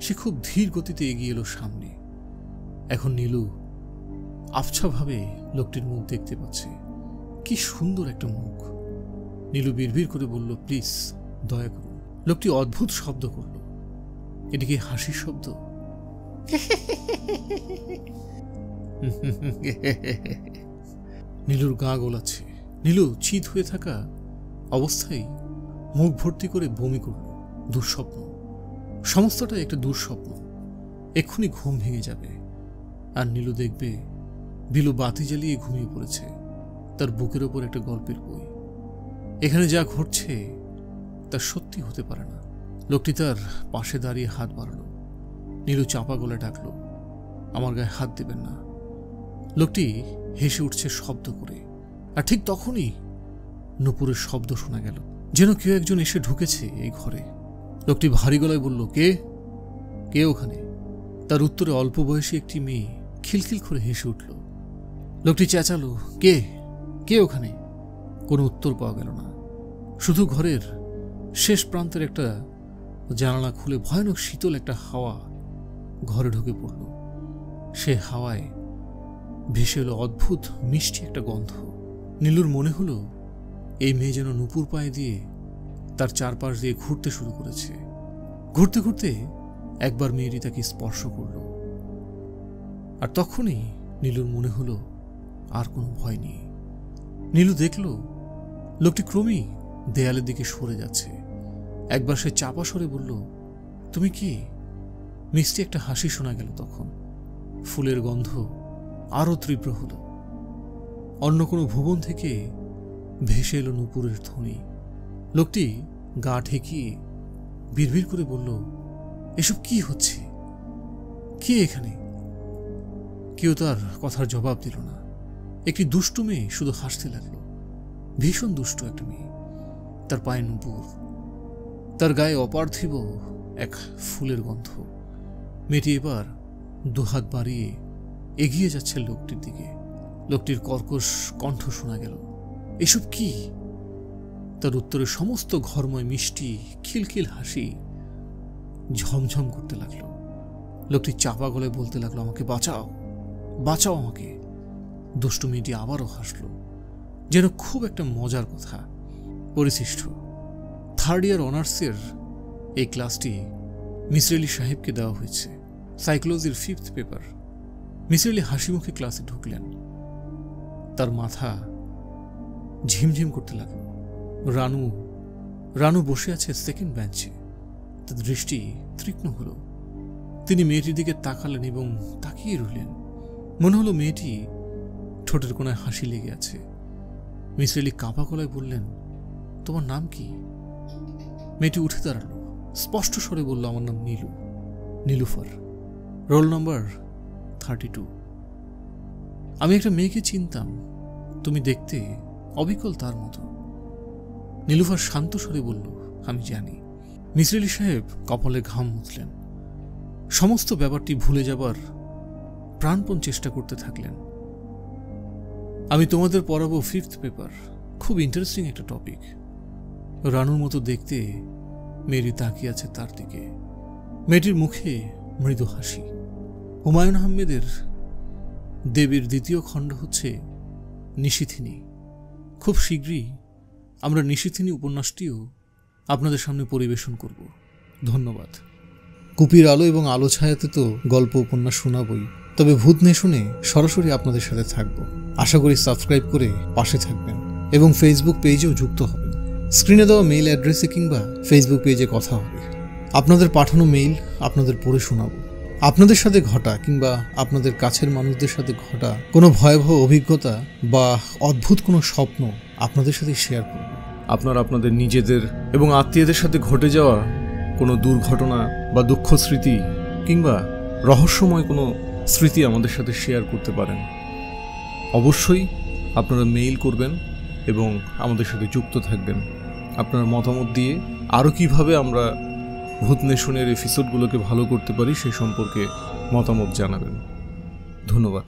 সে খুব ধীর গতিতে এগিয়ে এলো সামনে। এখন নীলু আবছাভাবে লোকটির মুখ দেখতে পাচ্ছে। কি সুন্দর একটা মুখ। নীলু বিড়বিড় করে বলল, প্লিজ, দয়া করুন। লোকটি অদ্ভুত শব্দ করল। এটি কি হাসির শব্দ? নীলুর গা গোলাচ্ছে। নীলু চিত হয়ে থাকা অবস্থায় মুখ ভর্তি করে বমি করল। দুঃস্বপ্ন, সমস্তটা একটা দুঃস্বপ্ন। এক্ষুনি ঘুম ভেঙে যাবে আর নীলু দেখবে বিলু বাতি জ্বালিয়ে ঘুমিয়ে পড়েছে। তার বুকের ওপর একটা গল্পের বই। এখানে যা ঘটছে তা সত্যি হতে পারে না। লোকটি তার পাশে দাঁড়িয়ে হাত বাড়াল। নীলু চাপা গলায় ডাকল, আমার গায়ে হাত দেবেন না। লোকটি হেসে উঠছে শব্দ করে। আর ঠিক তখনই নূপুরের শব্দ শোনা গেল, যেন কেউ একজন এসে ঢুকেছে এই ঘরে। লোকটি ভারী গলায় বলল, কে কে ওখানে? তার উত্তরে অল্প বয়সী একটি মেয়ে খিলখিল করে হেসে উঠল। লোকটি চেঁচালো, কে কে ওখানে? কোনো উত্তর পাওয়া গেল না। শুধু ঘরের শেষ প্রান্তের একটা জানালা খুলে ভয়ানক শীতল একটা হাওয়া ঘরে ঢুকে পড়ল। সে হাওয়ায় ভেসে এলো অদ্ভুত মিষ্টি একটা গন্ধ। নীলুর মনে হলো এই মেয়ে যেন নূপুর পায়ে দিয়ে তার চারপাশ দিয়ে ঘুরতে শুরু করেছে। ঘুরতে ঘুরতে একবার মেয়েটি তাকে স্পর্শ করল। আর তখনই নীলুর মনে হলো আর কোনো ভয় নেই। নীলু দেখল লোকটি ক্রমেই দেয়ালের দিকে সরে যাচ্ছে। একবার সে চাপা সরে বলল, তুমি কি? মিষ্টি একটা হাসি শোনা গেল তখন। ফুলের গন্ধ আরো তীব্র হলো। অন্য কোনো ভুবন থেকে ভেসে এলো নূপুরের ধ্বনি। লোকটি গা ঠেকিয়ে বিড়বিড় করে বলল, এসব কি হচ্ছে? কে এখানে? কেউ তার কথার জবাব দিল না। একটি দুষ্টু মেয়ে শুধু হাসতে লাগলো। ভীষণ দুষ্ট একটা মেয়ে। তার পায়ে নূপুর, তার গায়ে অপার্থিব এক ফুলের গন্ধ। মেয়েটি এবার দুহাত বাড়িয়ে এগিয়ে যাচ্ছে লোকটির দিকে। লোকটির কর্কশ কণ্ঠ শোনা গেল, এসব কি? তার উত্তরে সমস্ত ঘরময় মিষ্টি খিলখিল হাসি ঝমঝম করতে লাগলো। লোকটি চাপা গলায় বলতে লাগলো, আমাকে বাঁচাও, বাঁচাও আমাকে। দুষ্টু মেয়েটি আবারও হাসলো, যেন খুব একটা মজার কথা। পরিশিষ্ট 3rd ইয়ার অনার্সের এই ক্লাসটি মিসির আলি সাহেবকে দেওয়া হয়েছে। সাইকোলজির 5th পেপার। মিসির আলি হাসি মুখে ক্লাসে ঢুকলেন। তার মাথা ঝিমঝিম করতে লাগলো। রানু বসে আছে 2nd বেঞ্চে। তার দৃষ্টি তীক্ষ্ণ হলো। তিনি মেয়েটির দিকে তাকালেন এবং তাকিয়ে রইলেন। মনে হলো মেয়েটি ঠোঁটের কোণায় হাসি লেগে আছে। মিসির আলি কাঁপা গলায় বললেন, তোমার নাম কি? মেয়েটি উঠে দাঁড়ালো, স্পষ্ট স্বরে বলল, আমার নাম নীলু, নীলুফার, রোল নাম্বার 32। আমি একটা মেয়েকে চিনতাম, তুমি দেখতে অবিকল তার মতো। নীলুফার শান্ত স্বরে বলল, আমি জানি। মিসির আলি সাহেব কপালে ঘাম মুছলেন। সমস্ত ব্যাপারটি ভুলে যাবার প্রাণপণ চেষ্টা করতে থাকলেন। আমি তোমাদের পড়াবো 5th পেপার। খুব ইন্টারেস্টিং একটা টপিক। রানুর মতো দেখতে মেয়েটি তাকিয়ে আছে তার দিকে। মেয়েটির মুখে মৃদু হাসি। হুমায়ুন আহমেদের দেবীর 2য় খণ্ড হচ্ছে নিশিথিনী। খুব শীঘ্রই আমরা নিশিথিনী উপন্যাসটিও আপনাদের সামনে পরিবেশন করব। ধন্যবাদ। কুপির আলো এবং আলো ছায়াতে তো গল্প উপন্যাস শোনাবই, তবে ভূত নেশনে সরাসরি আপনাদের সাথে থাকব। আশা করি সাবস্ক্রাইব করে পাশে থাকবেন এবং ফেসবুক পেজেও যুক্ত হবেন। স্ক্রিনে দেওয়া মেইল অ্যাড্রেসে কিংবা ফেসবুক পেজে কথা হবে। আপনাদের পাঠানো মেইল আপনাদের পড়ে শোনাবো। আপনাদের সাথে ঘটা কিংবা আপনাদের কাছের মানুষদের সাথে ঘটা কোনো ভয়াবহ অভিজ্ঞতা বা অদ্ভুত কোনো স্বপ্ন আপনাদের সাথে শেয়ার করব। আপনারা আপনাদের নিজেদের এবং আত্মীয়দের সাথে ঘটে যাওয়া কোনো দুর্ঘটনা বা দুঃখ স্মৃতি কিংবা রহস্যময় কোনো স্মৃতি আমাদের সাথে শেয়ার করতে পারেন। অবশ্যই আপনারা মেইল করবেন এবং আমাদের সাথে যুক্ত থাকবেন। আপনার মতামত দিয়ে আরও কিভাবে আমরা ভূত নেশনের এপিসোডগুলোকে ভালো করতে পারি সে সম্পর্কে মতামত জানাবেন। ধন্যবাদ।